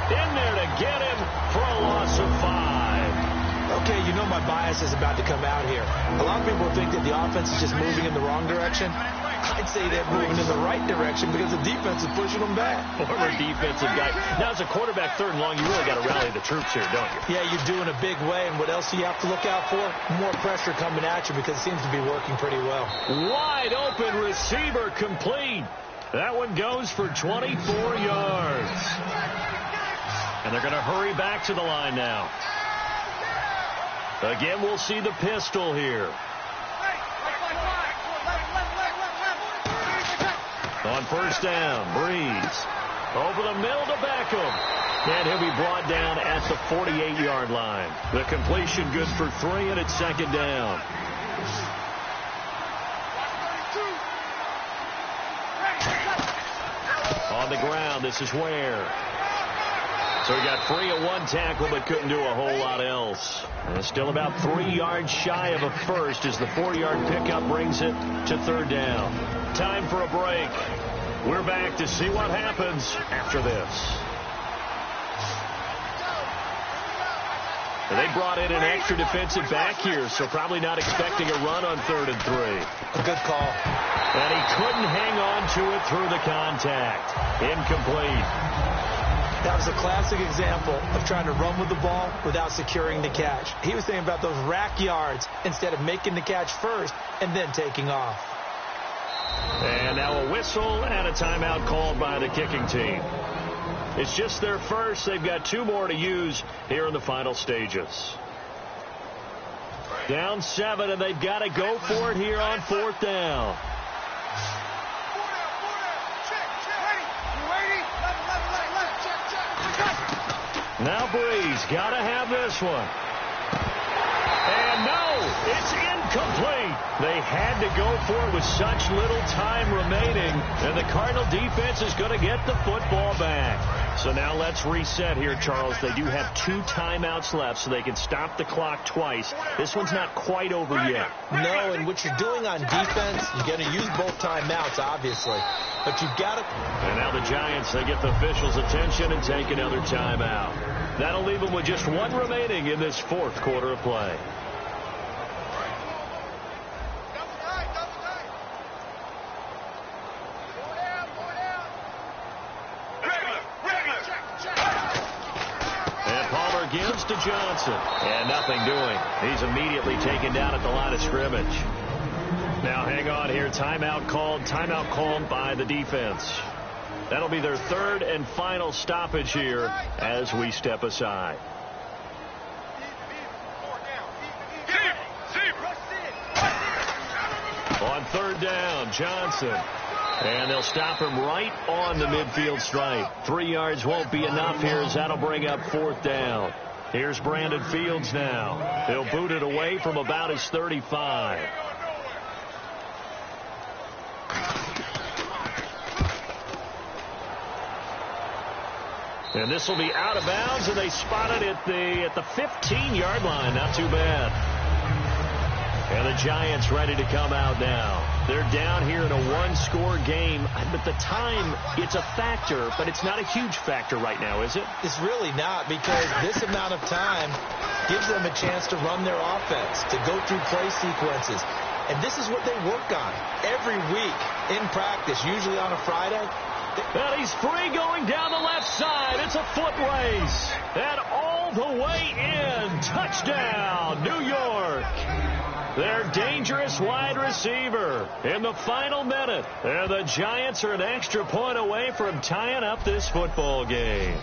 in there to get him for a loss of 5. Okay, you know my bias is about to come out here. A lot of people think that the offense is just moving in the wrong direction. I'd say they're moving in the right direction because the defense is pushing them back. Former defensive guy. Now, as a quarterback, 3rd and long, you really got to rally the troops here, don't you? Yeah, you do in a big way. And what else do you have to look out for? More pressure coming at you because it seems to be working pretty well. Wide open receiver complete. That one goes for 24 yards. And they're going to hurry back to the line now. Again, we'll see the pistol here. On 1st down, Breeze. Over the middle to Beckham. And he'll be brought down at the 48-yard line. The completion good for 3, and it's 2nd down. On the ground, this is Ware. So he got free of 1 tackle, but couldn't do a whole lot else. And still about 3 yards shy of a first as the 4-yard pickup brings it to 3rd down. Time for a break. We're back to see what happens after this. And they brought in an extra defensive back here, so probably not expecting a run on 3rd and 3. A good call. And he couldn't hang on to it through the contact. Incomplete. That was a classic example of trying to run with the ball without securing the catch. He was thinking about those rack yards instead of making the catch first and then taking off. And now a whistle and a timeout called by the kicking team. It's just their first. They've got 2 more to use here in the final stages. Down 7, and they've got to go for it here on 4th down. Now Breeze got to have this one. And no, it's incomplete. They had to go for it with such little time remaining. And the Cardinal defense is going to get the football back. So now let's reset here, Charles. They do have 2 timeouts left, so they can stop the clock twice. This one's not quite over yet. No, and what you're doing on defense, you're going to use both timeouts, obviously. But you've got to... And now the Giants, they get the officials' attention and take another timeout. That'll leave them with just 1 remaining in this 4th quarter of play. Gives to Johnson. And nothing doing. He's immediately taken down at the line of scrimmage. Now hang on here. Timeout called by the defense. That'll be their 3rd and final stoppage here as we step aside. On 3rd down, Johnson. And they'll stop him right on the midfield stripe. 3 yards won't be enough here as that'll bring up 4th down. Here's Brandon Fields now. He'll boot it away from about his 35. And this will be out of bounds, and they spot it at the 15-yard line. Not too bad. And the Giants ready to come out now. They're down here in a one-score game, but the time, it's a factor, but it's not a huge factor right now, is it? It's really not, because this amount of time gives them a chance to run their offense, to go through play sequences. And this is what they work on every week in practice, usually on a Friday. And he's free going down the left side. It's a foot race. And all the way in. Touchdown, New York. Their dangerous wide receiver in the final minute. And the Giants are an extra point away from tying up this football game.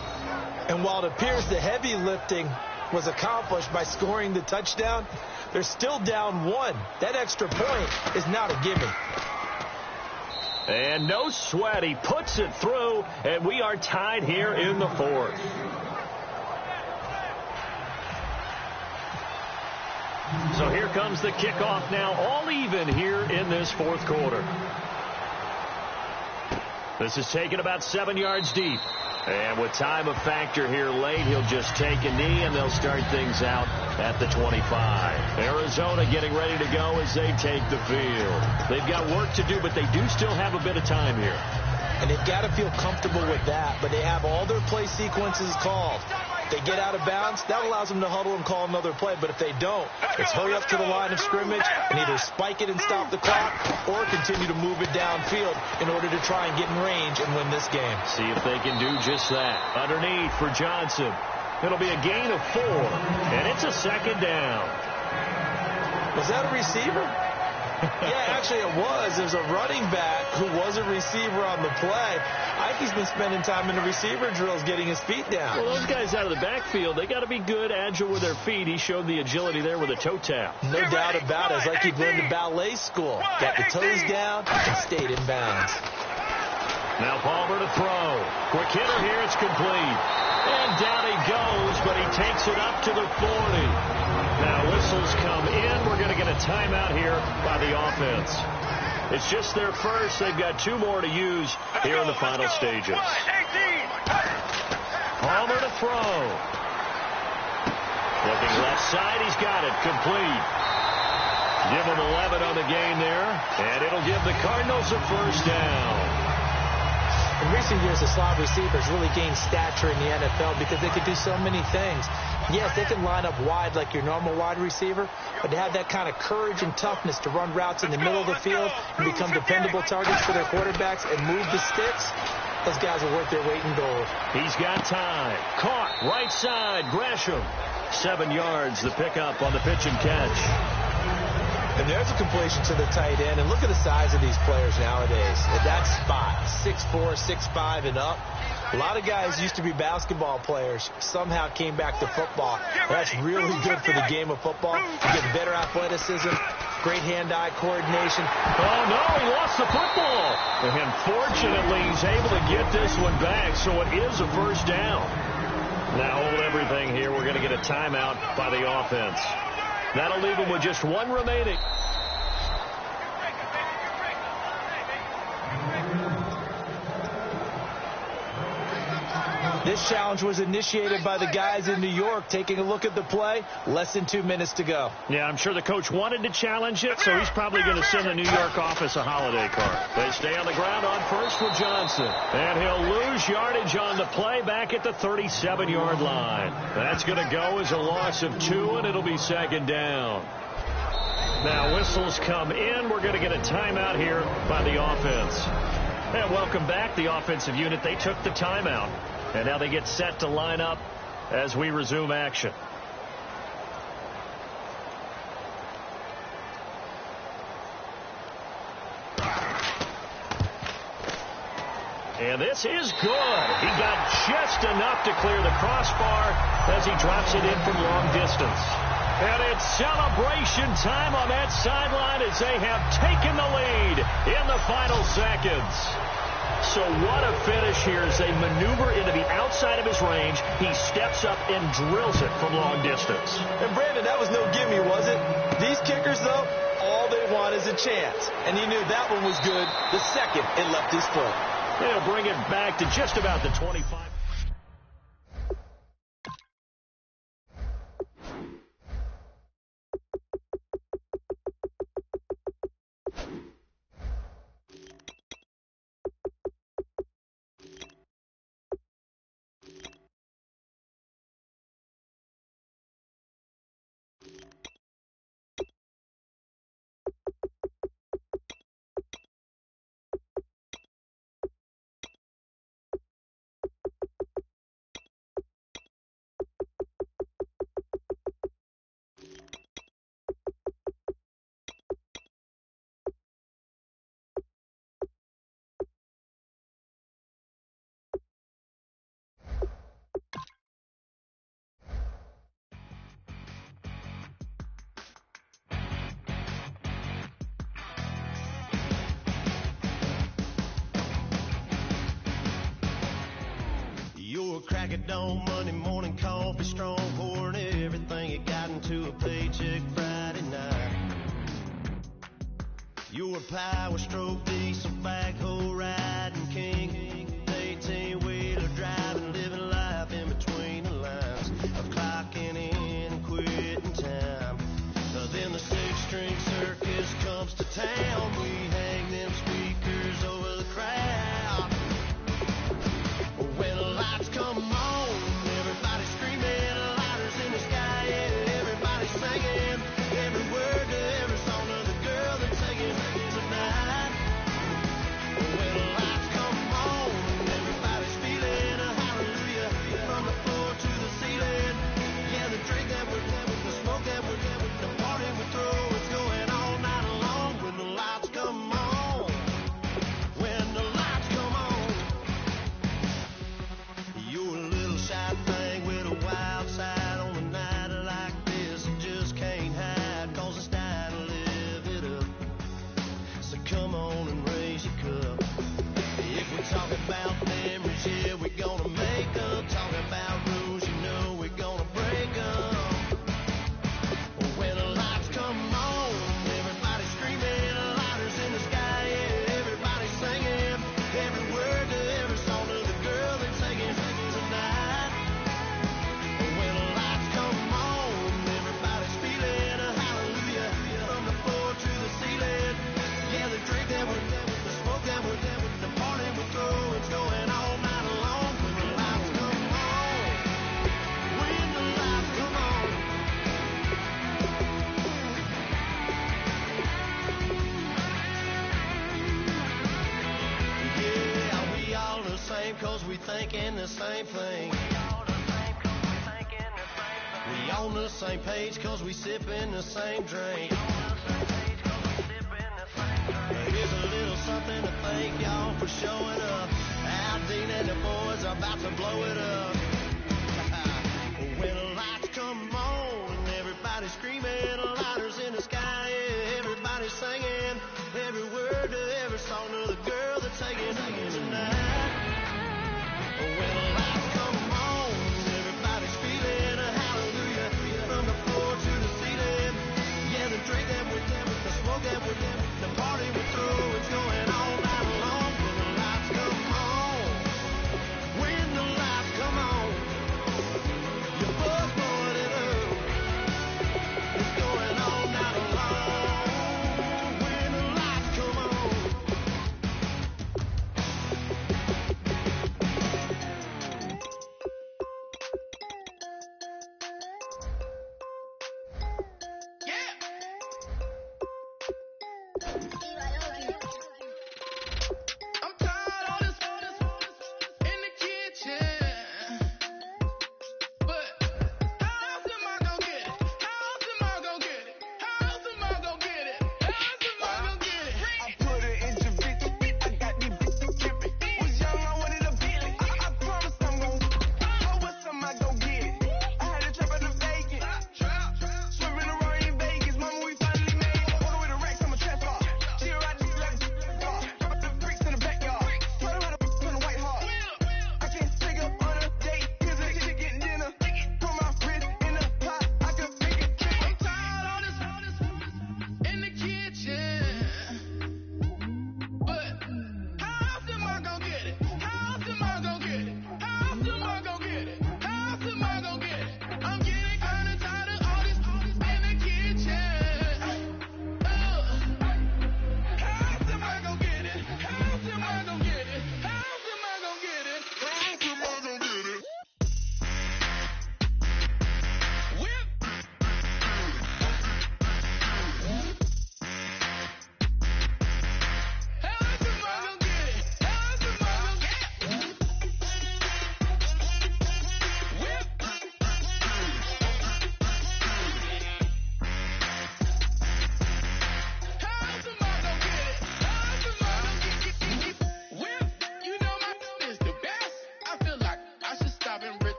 And while it appears the heavy lifting was accomplished by scoring the touchdown, they're still down 1. That extra point is not a gimme. And no sweat. He puts it through, and we are tied here in the fourth. So here comes the kickoff now, all even here in this fourth quarter. This is taken about 7 yards deep. And with time of factor here late, he'll just take a knee, and they'll start things out at the 25. Arizona getting ready to go as they take the field. They've got work to do, but they do still have a bit of time here. And they've got to feel comfortable with that, but they have all their play sequences called. They get out of bounds, that allows them to huddle and call another play. But if they don't, it's hurry up to the line of scrimmage and either spike it and stop the clock or continue to move it downfield in order to try and get in range and win this game. See if they can do just that. Underneath for Johnson. It'll be a gain of 4, and it's a second down. Was that a receiver? Yeah, actually it was. There's a running back who was a receiver on the play. I think he's been spending time in the receiver drills getting his feet down. Well, those guys out of the backfield, they got to be good, agile with their feet. He showed the agility there with a toe tap. No doubt about it. It's like he'd been to ballet school. Got the toes down and stayed in bounds. Now Palmer to throw. Quick hitter here. It's complete. And down he goes, but he takes it up to the 40. Now whistles come in. We're going to get a timeout here by the offense. It's just their first. They've got 2 more to use here in the final stages. Palmer to throw. Looking left side. He's got it. Complete. Give him 11 on the game there. And it'll give the Cardinals a first down. In recent years, the slot receivers really gained stature in the NFL because they could do so many things. Yes, they can line up wide like your normal wide receiver, but to have that kind of courage and toughness to run routes in the middle of the field and become dependable targets for their quarterbacks and move the sticks, those guys are worth their weight in gold. He's got time. Caught right side. Gresham. 7 yards, the pickup on the pitch and catch. And there's a completion to the tight end. And look at the size of these players nowadays. At that spot, 6'4", 6'5", and up. A lot of guys used to be basketball players, somehow came back to football. That's really good for the game of football. You get better athleticism, great hand-eye coordination. Oh, no, he lost the football. And fortunately, he's able to get this one back, so it is a first down. Now hold everything here. We're going to get a timeout by the offense. That'll leave him with just 1 remaining. This challenge was initiated by the guys in New York. Taking a look at the play, less than 2 minutes to go. Yeah, I'm sure the coach wanted to challenge it, so he's probably going to send the New York office a holiday card. They stay on the ground on first with Johnson. And he'll lose yardage on the play back at the 37-yard line. That's going to go as a loss of 2, and it'll be second down. Now whistles come in. We're going to get a timeout here by the offense. And welcome back, the offensive unit. They took the timeout. And now they get set to line up as we resume action. And this is good. He got just enough to clear the crossbar as he drops it in from long distance. And it's celebration time on that sideline as they have taken the lead in the final seconds. So what a finish here as they maneuver into the outside of his range. He steps up and drills it from long distance. And Brandon, that was no gimme, was it? These kickers, though, all they want is a chance. And he knew that one was good the second it left his foot. They'll bring it back to just about the 25. crack of dawn, Monday morning coffee, strong, pouring everything you got into a paycheck Friday night. You're a power stroke, diesel backhoe riding king, 18-wheeler driving, living life in between the lines of clocking in and quitting time. Then the six-string circus comes to town. We hang them speakers over the crowd. When the lights come on, everybody's screaming, lighters in the sky, yeah, everybody's singing every word to every song of the girl they're taking tonight. When the lights come on, everybody's feeling a hallelujah from the floor to the ceiling. Yeah, the drink that we're having, the smoke that we're having, the party we throw, it's going all night long. When the lights come on, when the lights come on. You're a little shy thing with a wild side on a night like this. You just can't hide, cause it's time to live it up. So come on and raise your cup. If we talk about memories, yeah, we're gonna make up. Talk about rules, you know we're gonna break up. When the lights come on, everybody's screaming, lighters in the sky, yeah, everybody's singing every word to every song of the girl they're taking tonight. When the lights come on, everybody's feeling a hallelujah from the floor to the ceiling. Yeah, the drink that we're having, the smoke that we're having, the party we throw, it's going all night long. When the lights come on, when the lights come on. Yeah, we all the same cause we thinking the same thing. We on the same page cause we sipping the same drink. Here's a little something to thank y'all for showing up. Al Dean and the boys are about to blow it up. When the lights come on and everybody's screaming, lighters in the sky, yeah, everybody's singing every word to every song of the girl they're taking tonight. When the lights come on, everybody's feeling a hallelujah from the floor to the ceiling. Yeah, the drink that we're having, the smoke that we're having, the party we throw, it's going all night long. When the lights come on, when the lights come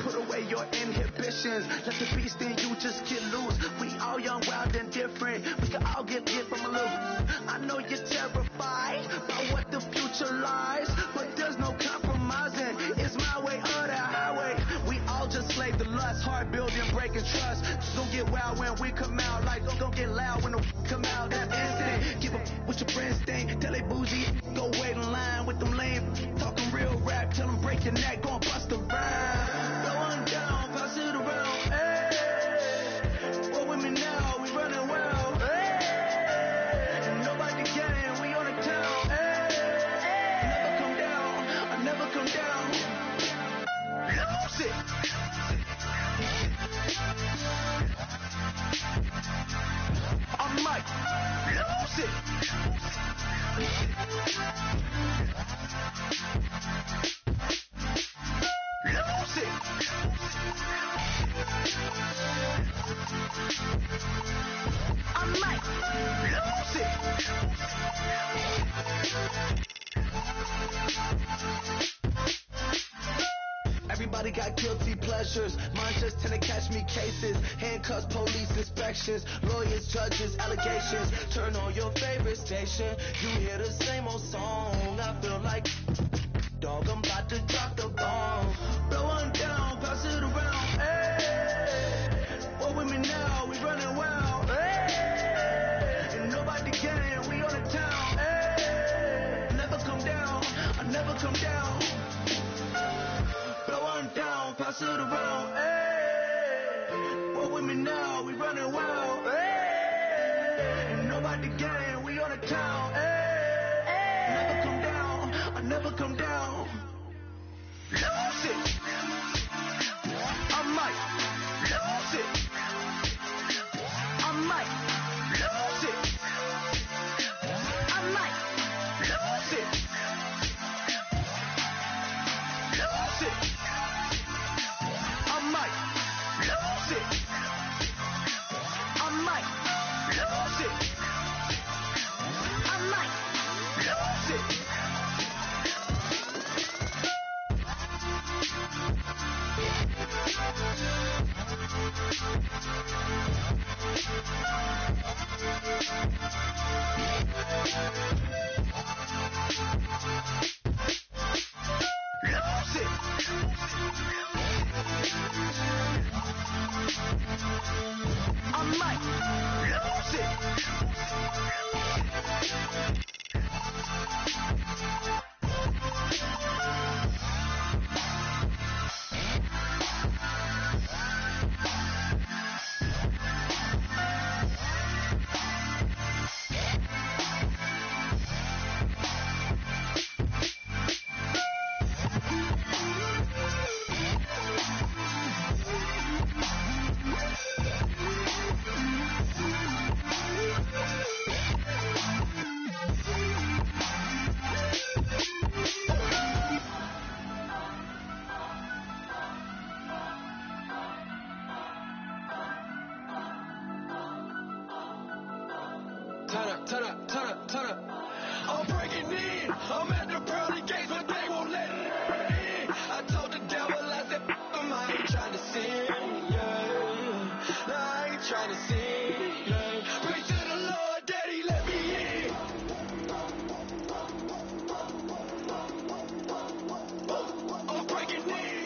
put away your inhibitions. Let the beast in you just get loose. We all young, wild, and different. We can all get hit from a little. I know you're terrified by what the future lies, but there's no compromising. It's my way or the highway. We all just slave the lust, heart building, breaking trust. Just gon' get wild when we come out. Like gon' get loud when the come out. That's instant. Give up with your friends thing. Tell they bougie, go wait in line with them lame. Talking real rap, tell them break your neck, gon' bust a rhyme. Going down, pass it around. Hey, what with me now? We running wild. Hey, nobody can, we on the town. Hey, never come down, I never come down. Lose it. I'm Mike. Lose it. Lose it. I'm Mike. Lose it. Everybody got guilty pleasures. Mine just tend to catch me cases. Handcuffs, police inspections, lawyers, judges, allegations. Turn on your favorite station. You hear the same old song. I feel like, dog, I'm about to drop the bomb. Blow one down, pass it around. Hey, what with me now? We running wild. Hey, and nobody can. We on the town. Hey, never come down. I never come down. Blow one down, pass it around. Hey, what with me now? We running wild. Hey, and nobody can. We on the town. Hey, never come down. I never come down. Lose it. I might lose it. I might lose it. I might lose it. Lose it. I might lose it. I might lose it. I might lose it. Lose it. I might lose it. Turn up, turn up, turn up. I'm breaking in. I'm at the pearly gates, but they won't let me in. I told the devil, I said, I ain't trying to sin, yeah. No, I ain't trying to sin, yeah. Pray to the Lord, Daddy, let me in. I'm breaking in.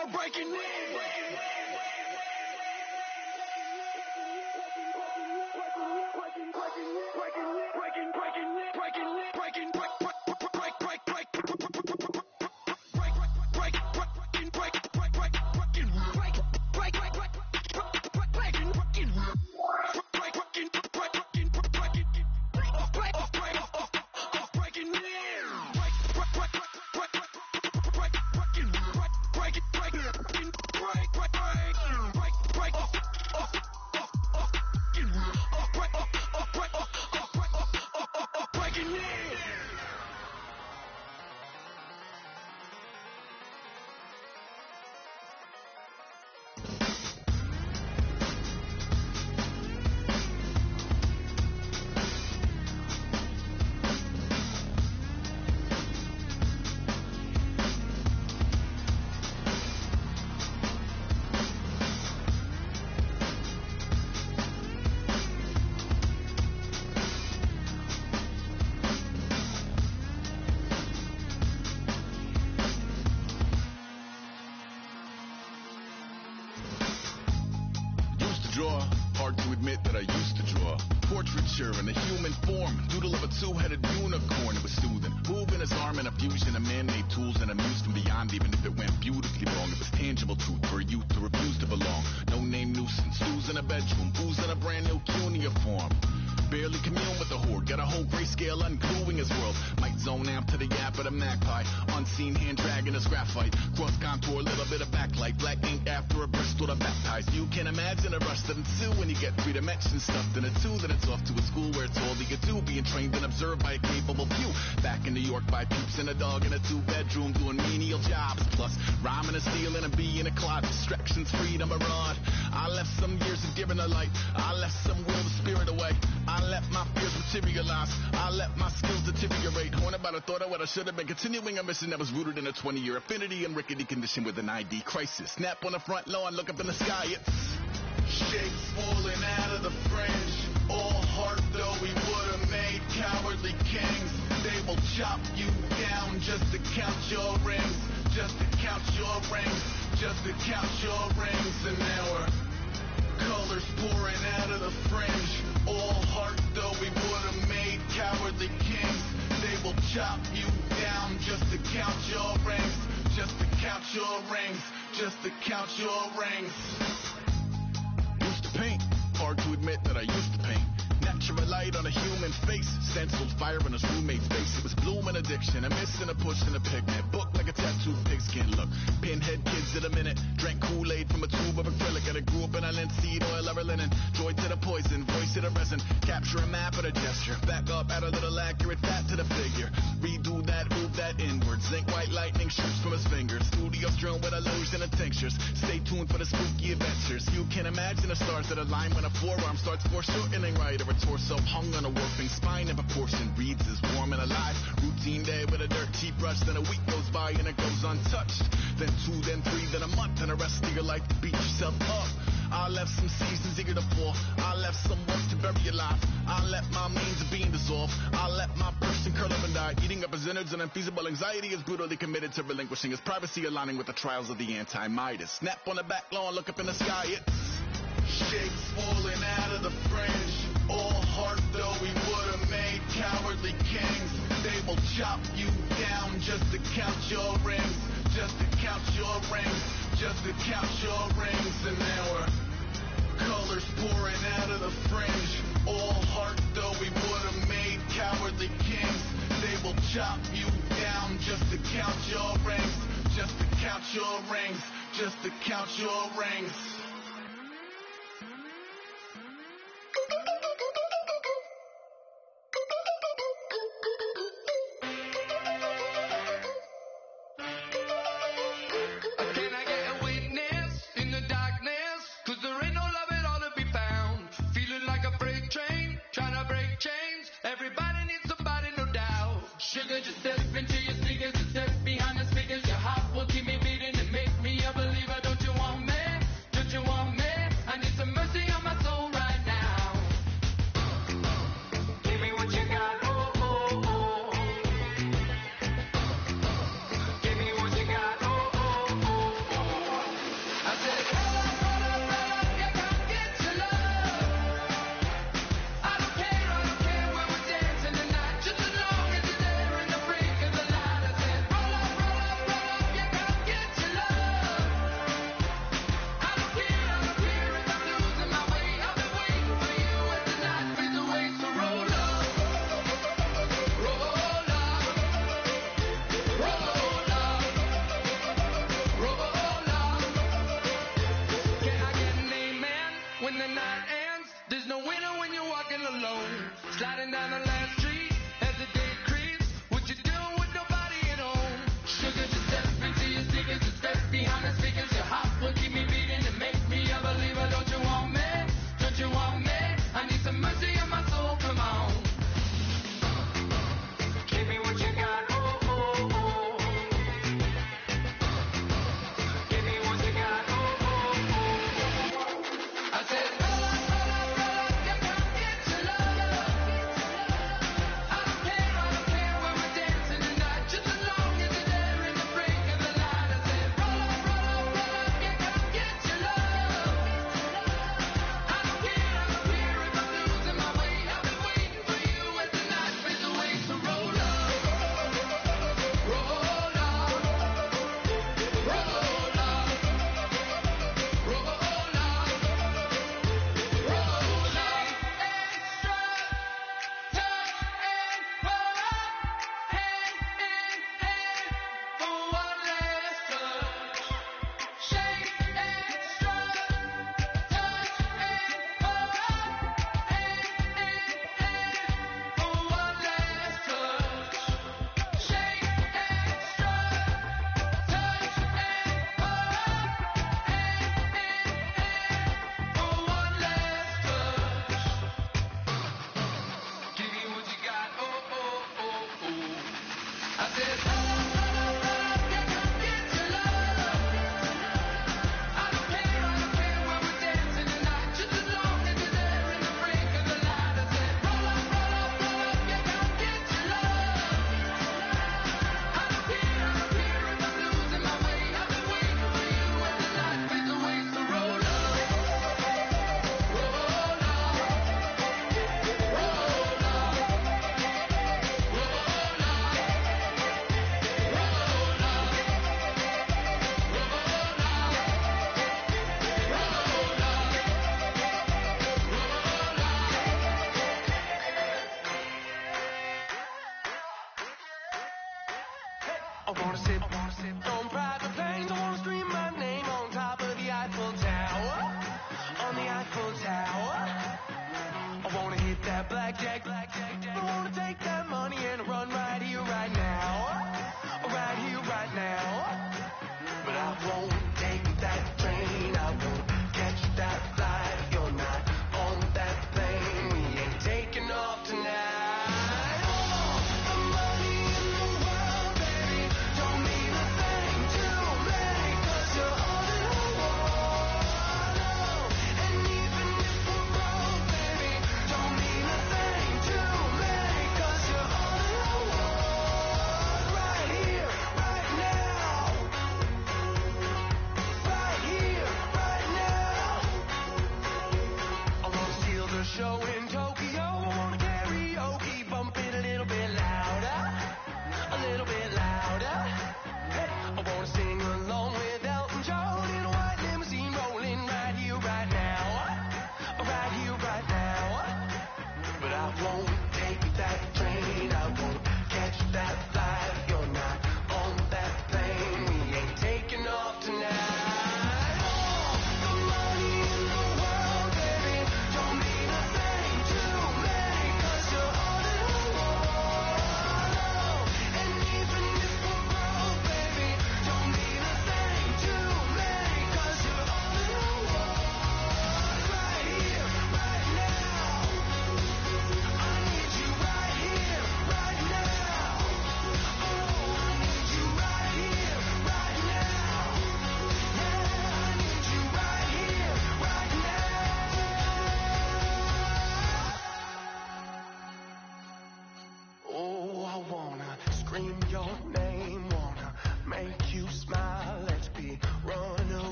I'm breaking in. Hard to admit that I used to draw portraiture in a human form, doodle of a two-headed unicorn. It was soothing, moving his arm in a fusion of man-made tools and amused from beyond. Even if it went beautifully wrong, it was tangible truth for a youth to refuse to belong. No name nuisance, who's in a bedroom, who's in a brand new cuneiform. Barely commune with the horde, got a whole grayscale ungluing his world. Might zone amp to the yap of the magpie, unseen hand dragging his graphite. Cross contour, a little bit of backlight, black ink after a Bristol to baptize. You can imagine a rush that ensue when you get three dimensions stuffed in a two. Then it's off to a school where it's all you get to, being trained and observed by a capable few. Back in New York by peeps and a dog in a two-bedroom doing menial jobs. Plus rhyming and stealing and being a closet, distractions, freedom, a rod. I left some years of giving a light, I left some will the spirit away. I let my fears materialize, I let my skills deteriorate. Horn about a thought of what I should have been, continuing a mission that was rooted in a 20-year affinity and rickety condition with an ID crisis. Snap on the front lawn, look up in the sky, it's shapes falling out of the fringe. All heart though we would have made cowardly kings. They will chop you down just to count your rings, just to count your rings, just to count your rings. And now we're colors pouring out of the fringe. All heart though we would have made cowardly kings. They will chop you down just to count your rings, just to count your rings, just to count your rings. Used to paint, hard to admit that I used to paint. Natural light on a human face, stenciled fire in his roommate's face. It was bloom and addiction, a miss and a push and a pigment. Book like a tattooed pigskin look. Pinhead kids in a minute, drank Kool-Aid from a tube of acrylic. And I grew up in a linseed oil or a linen. Joy to the poison, voice to the resin. Capture a map of a gesture. Back up, add a little accurate fat to the figure. Redo that, move that inward. Zinc white lightning shoots from his fingers. Studio strewn with illusion and tinctures. Stay tuned for the spooky adventures. You can imagine the stars that align when a forearm starts foreshortening right, or a torso hung on a warping spine in proportion. Reads as warm and alive. Routine day with a dirty brush. Then a week goes by and it goes untouched. Then 2, then 3, then a month, and the rest of your life to beat yourself up. I left some seasons eager to fall. I left some work to bury alive. I let my means of being dissolve. I let my person curl up and die. Eating up his innards and unfeasible anxiety is brutally committed to relinquishing his privacy, aligning with the trials of the anti-Midas. Snap on the back lawn, look up in the sky. It's shapes falling out of the fringe. All heart though we would have made cowardly kings. They will chop you down just to count your rings, just to count your rings, just to count your rings. And now we're colors pouring out of the fringe. All heart though we would have made cowardly kings. They will chop you down just to count your rings, just to count your rings, just to count your rings. Just step into your sneakers, just step behind the speakers. Your heart will keep me beating and make me a believer. Don't you want me? Don't you take that train. I won't catch that flight. You're not on that plane. We ain't taking off tonight. All the money in the world, baby, don't mean a thing to me, 'cause you're all that I want. Oh, and even if we're broke, baby, don't mean a thing to me, 'cause you're all that I want. Right here, right now. Right here.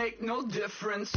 make no difference.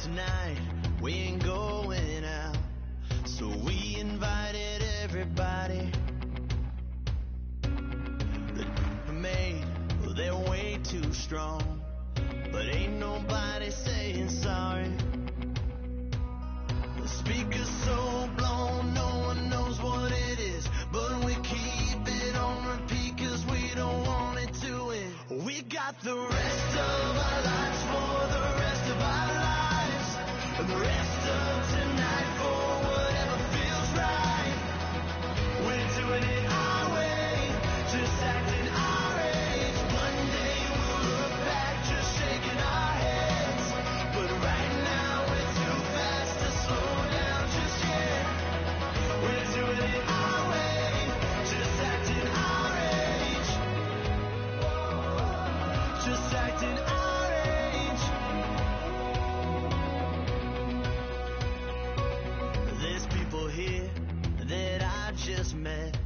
Tonight we ain't going out, so we invited everybody. The made, well, they're way too strong, but ain't nobody saying sorry. The speaker's so blown, no one knows what it is, but we keep it on repeat 'cause we don't want it to end. We got the rest of our lives for the rest of our lives, and the rest of tonight for whatever feels right. We're doing it our way, just acting our age. One day we'll look back just shaking our heads, but right now we're too fast to slow down just yet. We're doing it our way, just acting our age. Just acting our age. There's people here that I just met,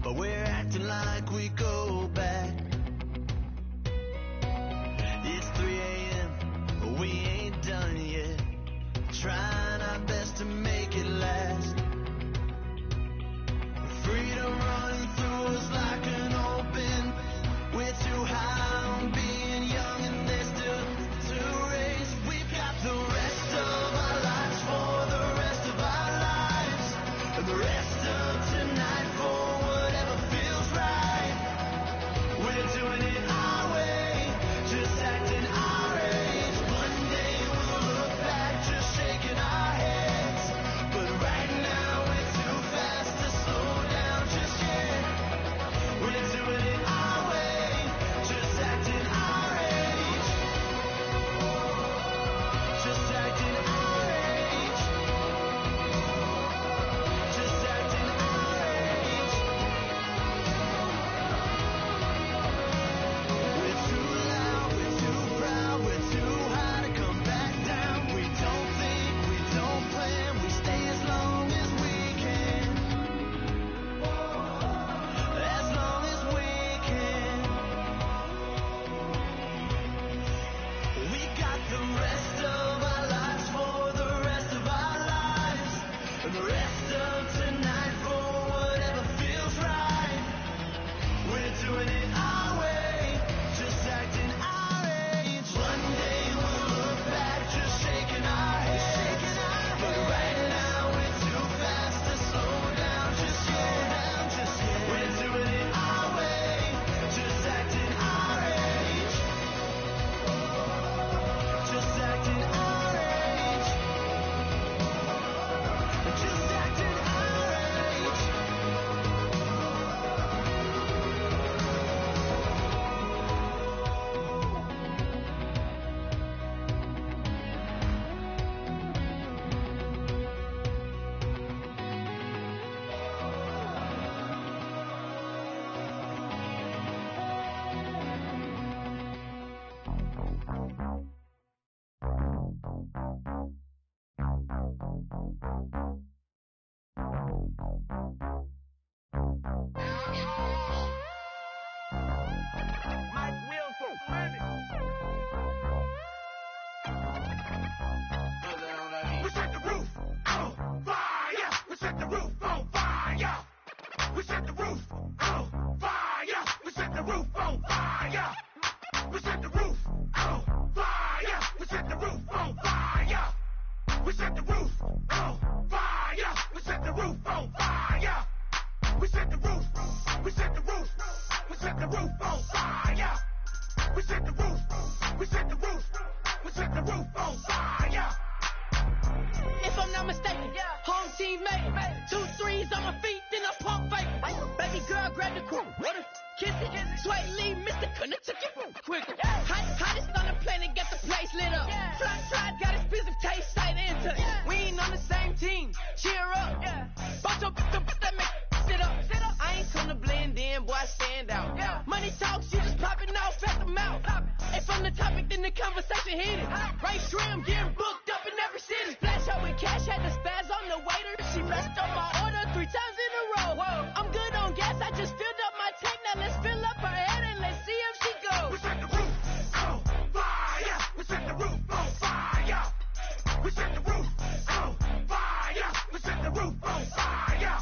but we're acting like we go back. It's 3 a.m., but we ain't done yet, trying our best to make it last. Freedom running through us like an open. We're too high on being young and there's still to race. We've got the rest of our lives for the rest of our lives, and the rest of tonight for whatever feels right. We set the roof on fire. We set the roof on fire. We set the roof on fire. We set the roof on fire. We set the roof on fire. We set the roof on fire. We set the roof on fire. We set the roof on fire. We set the roof. We set the roof. We set the roof on fire. We set the roof. We set the roof. We set the roof on fire. If I'm not mistaken, home team made 2 3s on my feet, then I pump fake. Baby girl, grab the crew, kiss it, Sway Lee, Mr. Couldn't took it quicker. Hottest on the planet, got the place lit up. Fly, got expensive taste, sight into. We ain't on the same team, cheer up. Bout your that make sit up. I ain't come to blend in, boy, I stand out. Money talks, you just popping off at the mouth. If I'm the topic, then the conversation heated. Right trim, getting booked up in every city. Splash out with cash, had the spaz on the waiter. She messed up my order 3 times in a row. I'm good on gas, I just filled up my tank. Now let's fill up her head and let's see if she goes. We set the roof on fire. We set the roof on fire. We set the roof on fire. We set the roof on fire.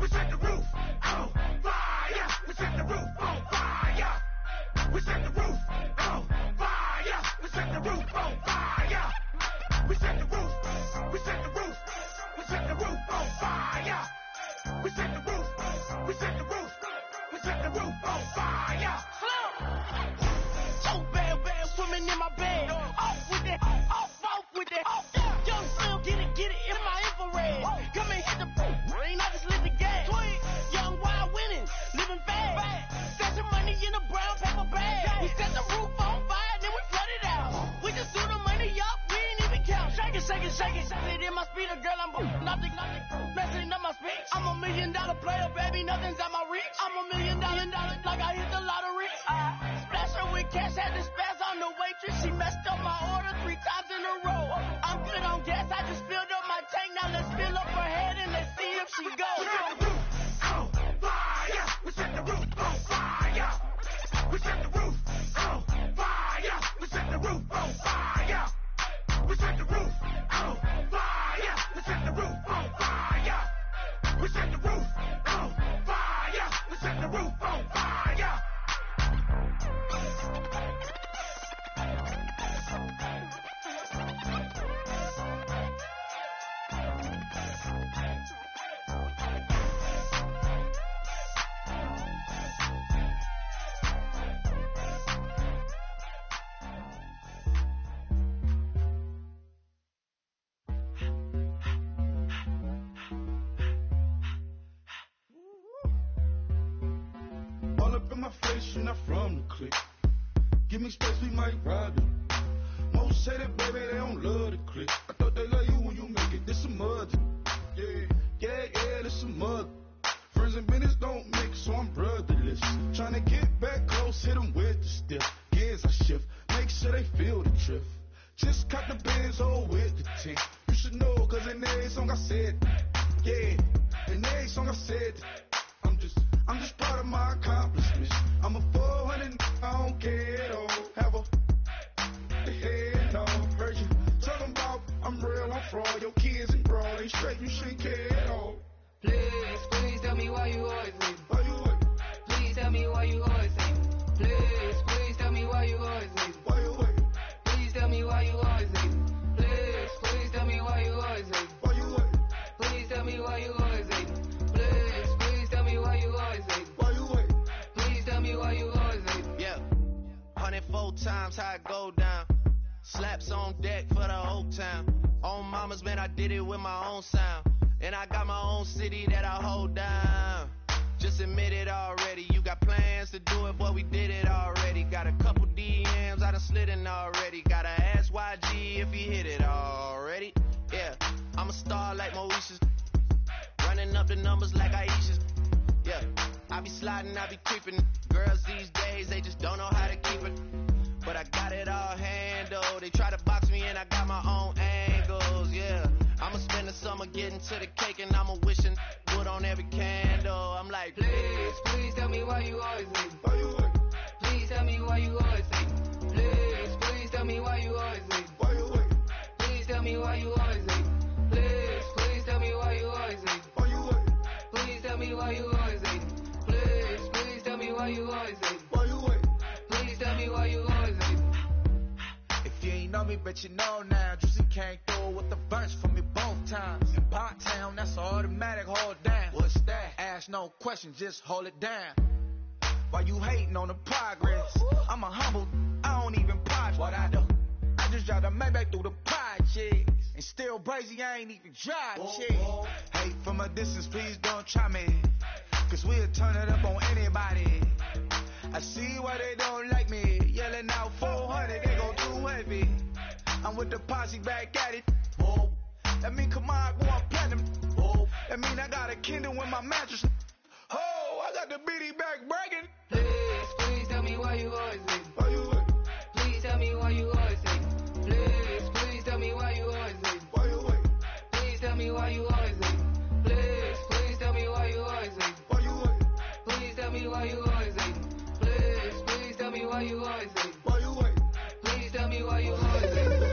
We set the roof on fire. We set the roof on fire. We set the roof on fire. We set the roof on fire. We set the roof. We set the roof. We set the roof on fire. We set the roof. We set the roof. We set the roof on fire. So bad, swimming in my bed. Off with it, off with it. Young Slim, get it in my infrared. Come and hit the rain, I just lit the gas. Young wild winning, living fast. Stashing money in a brown paper bag. We set the roof on fire, then we flood it out. We just threw the money up, we ain't even count. Shake it. It in my speeder, girl, I'm nothing, messing up my speech. I'm $1 million player, baby, nothing's at my reach. I'm $1 million, like I hit the lottery. Splash her with cash, had the spaz on the waitress. She messed up my order 3 times in a row. I'm good on gas, I just filled up my tank. Now let's fill up her head and let's see if she goes. We set the roof on fire. We set the roof on fire. We set the roof on fire. We set the roof on fire. We set the roof on fire. We set the roof on fire. We set the roof on fire. We set the roof on fire. All up in my face, you're not from the clique. Give me space, we might ride it. Most say that, baby, they don't love the clique. I thought they love you when you make it. This some mud. Yeah, this some mud. Friends and business don't mix, so I'm brotherless. Tryna get back close, hit them with the stiff. Gears I shift, make sure they feel the drift. Just cut the Benz all with the tint. You should know, cause in every song I said, yeah, in every song I said, I'm just proud of my accomplishments. I'm a 400, I don't care at all. Have a head on. Heard you talking about I'm real, I'm fraud. Your kids and broad ain't straight, you shouldn't care at all. Please tell me why you always leave. Why you what? Please tell me why you always leave. Please tell me why you always leave. Why you what? Please tell me why you always leave. Please tell me why you always leave. Why you what? Please tell me why you always leave. Please tell me why you always leave. Why you what? Please tell me why you always leave. Yeah, 104 times how it go down. Slaps on deck for the whole town. On mamas, man, I did it with my own sound. And I got my own city that I hold down. Just admit it already. You got plans to do it, but we did it already. Got a couple DMs, I done slid in already. Gotta ask YG if he hit it already. Yeah, I'm a star like Moesha's. Running up the numbers like Aisha's. Yeah, I be sliding, I be creeping. Girls these days, they just don't know how to keep it. But I got it all handled. They try to box me in, I got my own angles, yeah. I'ma spend the summer getting to the cake and I'ma wishing wood on every candle. I'm like, please tell me why you always leave. Why you what? Please tell me why you always hate me. Please tell me why you always hate me. Why you wait? Please tell me why you always hate me. Please tell me why you always hate me. Why you wait? Please tell me why you always hate me. Please tell me why you always hate me. Why you wait? Please tell me why you always hate me. If you ain't know me, bet you know now. Juicy came through with the bunch for me both times. In Pot Town, that's automatic, hold down. What's that? Ask no question, just hold it down. Why you hating on the progress? I'm a humble, I don't even pause what I do. I just drive the Maybach through the projects. And still brazy, I ain't even drive shit. Hate from a distance, please don't try me. Cause we'll turn it up on anybody. I see why they don't like me. Yelling out 400, they go too heavy. I'm with the posse back at it. Whoa. That mean come on, go on platinum. Whoa. That mean I got a Kindle in my mattress. Oh, I got the BD back bragging. Please tell me why you always hate me. Why you wait? Please tell me why you always hate me. Please tell me why you always hate me. Why you wait? Please tell me why you always hate me. Please tell me why you always hate me. Why you wait? Please tell me why you always hate me. Please tell me why you always hate me. Why you wait? Please tell me why you always hate me.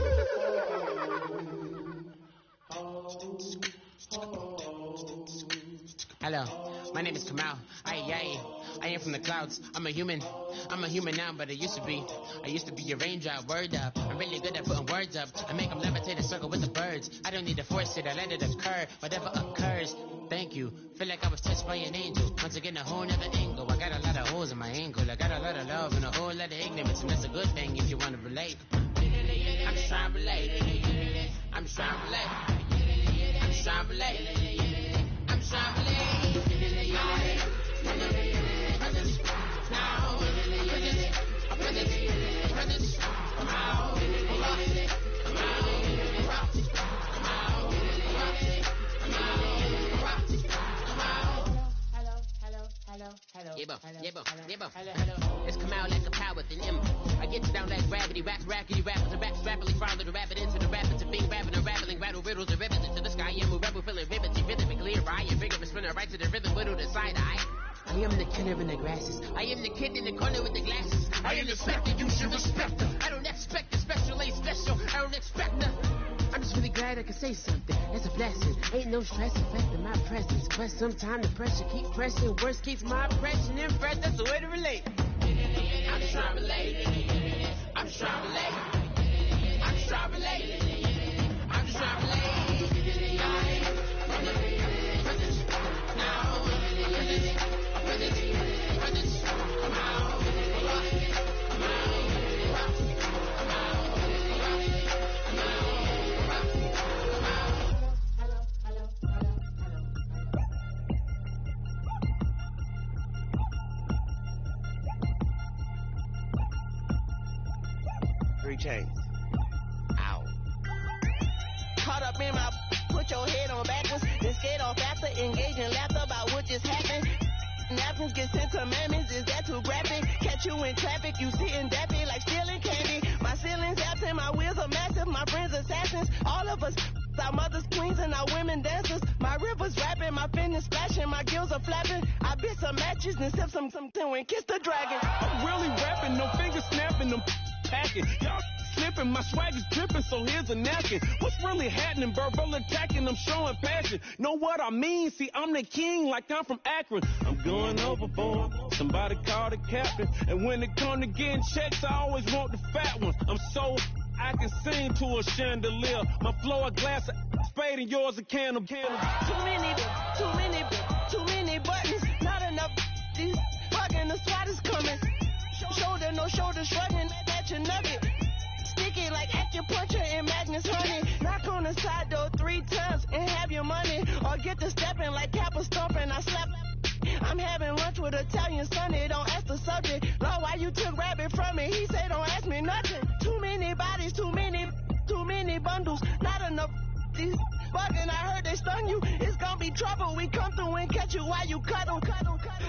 Hello, my name is Kamal. I am from the clouds. I'm a human now, but I used to be a raindrop. Word up, I'm really good at putting words up. I make them levitate and circle with the birds. I don't need to force it, I let it occur. Whatever occurs, thank you. Feel like I was touched by an angel. Once again, a whole nother angle. I got a lot of holes in my ankle. I got a lot of love and a whole lot of ignorance, and that's a good thing if you want to relate. I'm just trying to relate. I'm just trying to relate. I'm just trying to relate. I'm just trying to relate. It's Kamal like a power with an M. I get you down like gravity, raps, rackety, rappers, and raps rapidly follow the rabbit into the rapids and being rapping and rattling, rattle riddles and rivets into the sky. I'm a rebel feeling rivets, rhythmically, I am vigorous, spinner right to the rhythm, widow the side eye. I am the killer in the grasses. I am the kid in the corner with the glasses. I am the specter, you should respect her. I don't expect the special, ain't special. I don't expect nothing. I'm just really glad I can say something. That's a blessing. Ain't no stress affecting my presence. But sometimes the pressure keep pressing. Worst keeps my impression impressed. That's the way to relate. I'm just trying to relate. I'm just trying to relate. I'm just trying to relate. I'm just trying to relate. Chains. Ow. Caught up in my, put your head on backwards, then skate off after, engage in laughter about what just happened. Napkins get sent to mammies, is that too graphic? Catch you in traffic, you sitting daffy like stealing candy. My ceilings absent, my wheels are massive, my friends assassins. All of us, our mothers queens and our women dancers. My rivers rapping, my fingers splashing, my gills are flapping. I bit some matches and sip some and kiss the dragon. I'm really rapping, no fingers snapping, them packing. Y'all slipping, my swag is dripping, so here's a napkin. What's really happening? Verbal attacking, I'm showing passion. Know what I mean? See, I'm the king like I'm from Akron. I'm going overboard, somebody call the captain. And when it come to getting checks, I always want the fat ones. I'm so I can sing to a chandelier. My flow a glass of spade and yours a can of candles. Too many buttons, not enough. These fucking the SWAT is coming. Shoulder, no shoulder shrugging at your nugget. Sticky like acupuncture and Magnus honey. Knock on the side door 3 times and have your money. Or get to stepping like Kappa stomping. I slap. I'm having lunch with Italian Sonny. Don't ask the subject. Lord, why you took rabbit from me? He said don't ask me nothing. Too many bodies, too many bundles. Not enough. These fucking, I heard they stung you. It's gonna be trouble. We come through and catch you while you cuddle.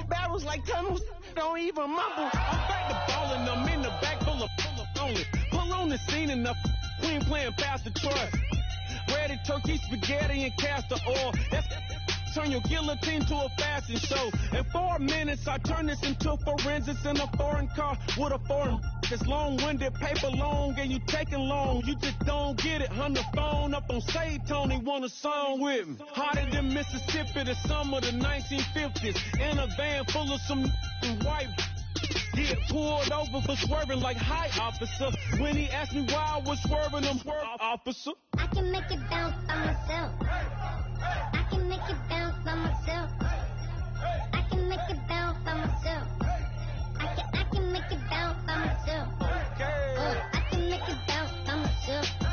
Barrels like tunnels. Don't even mumble. I'm back to ballin', I'm in the back full of only. Pull on the scene enough. Queen playing Pastor Troy. Ready turkey, spaghetti, and castor oil. That's turn your guillotine to a fashion show. In 4 minutes, I turn this into forensics in a foreign car with a foreign. It's long-winded, paper long, and you taking long. You just don't get it. On the phone up on Say Tony, want a song with me. Hotter than Mississippi, the summer of the 1950s. In a van full of some white. Get pulled over for swerving like hi, officer. When he asked me why I was swerving, I'm officer. I can make it bounce by myself. I can make it bounce by myself. I can make it bounce by myself. I can make it bounce by myself. I can make it bounce by myself.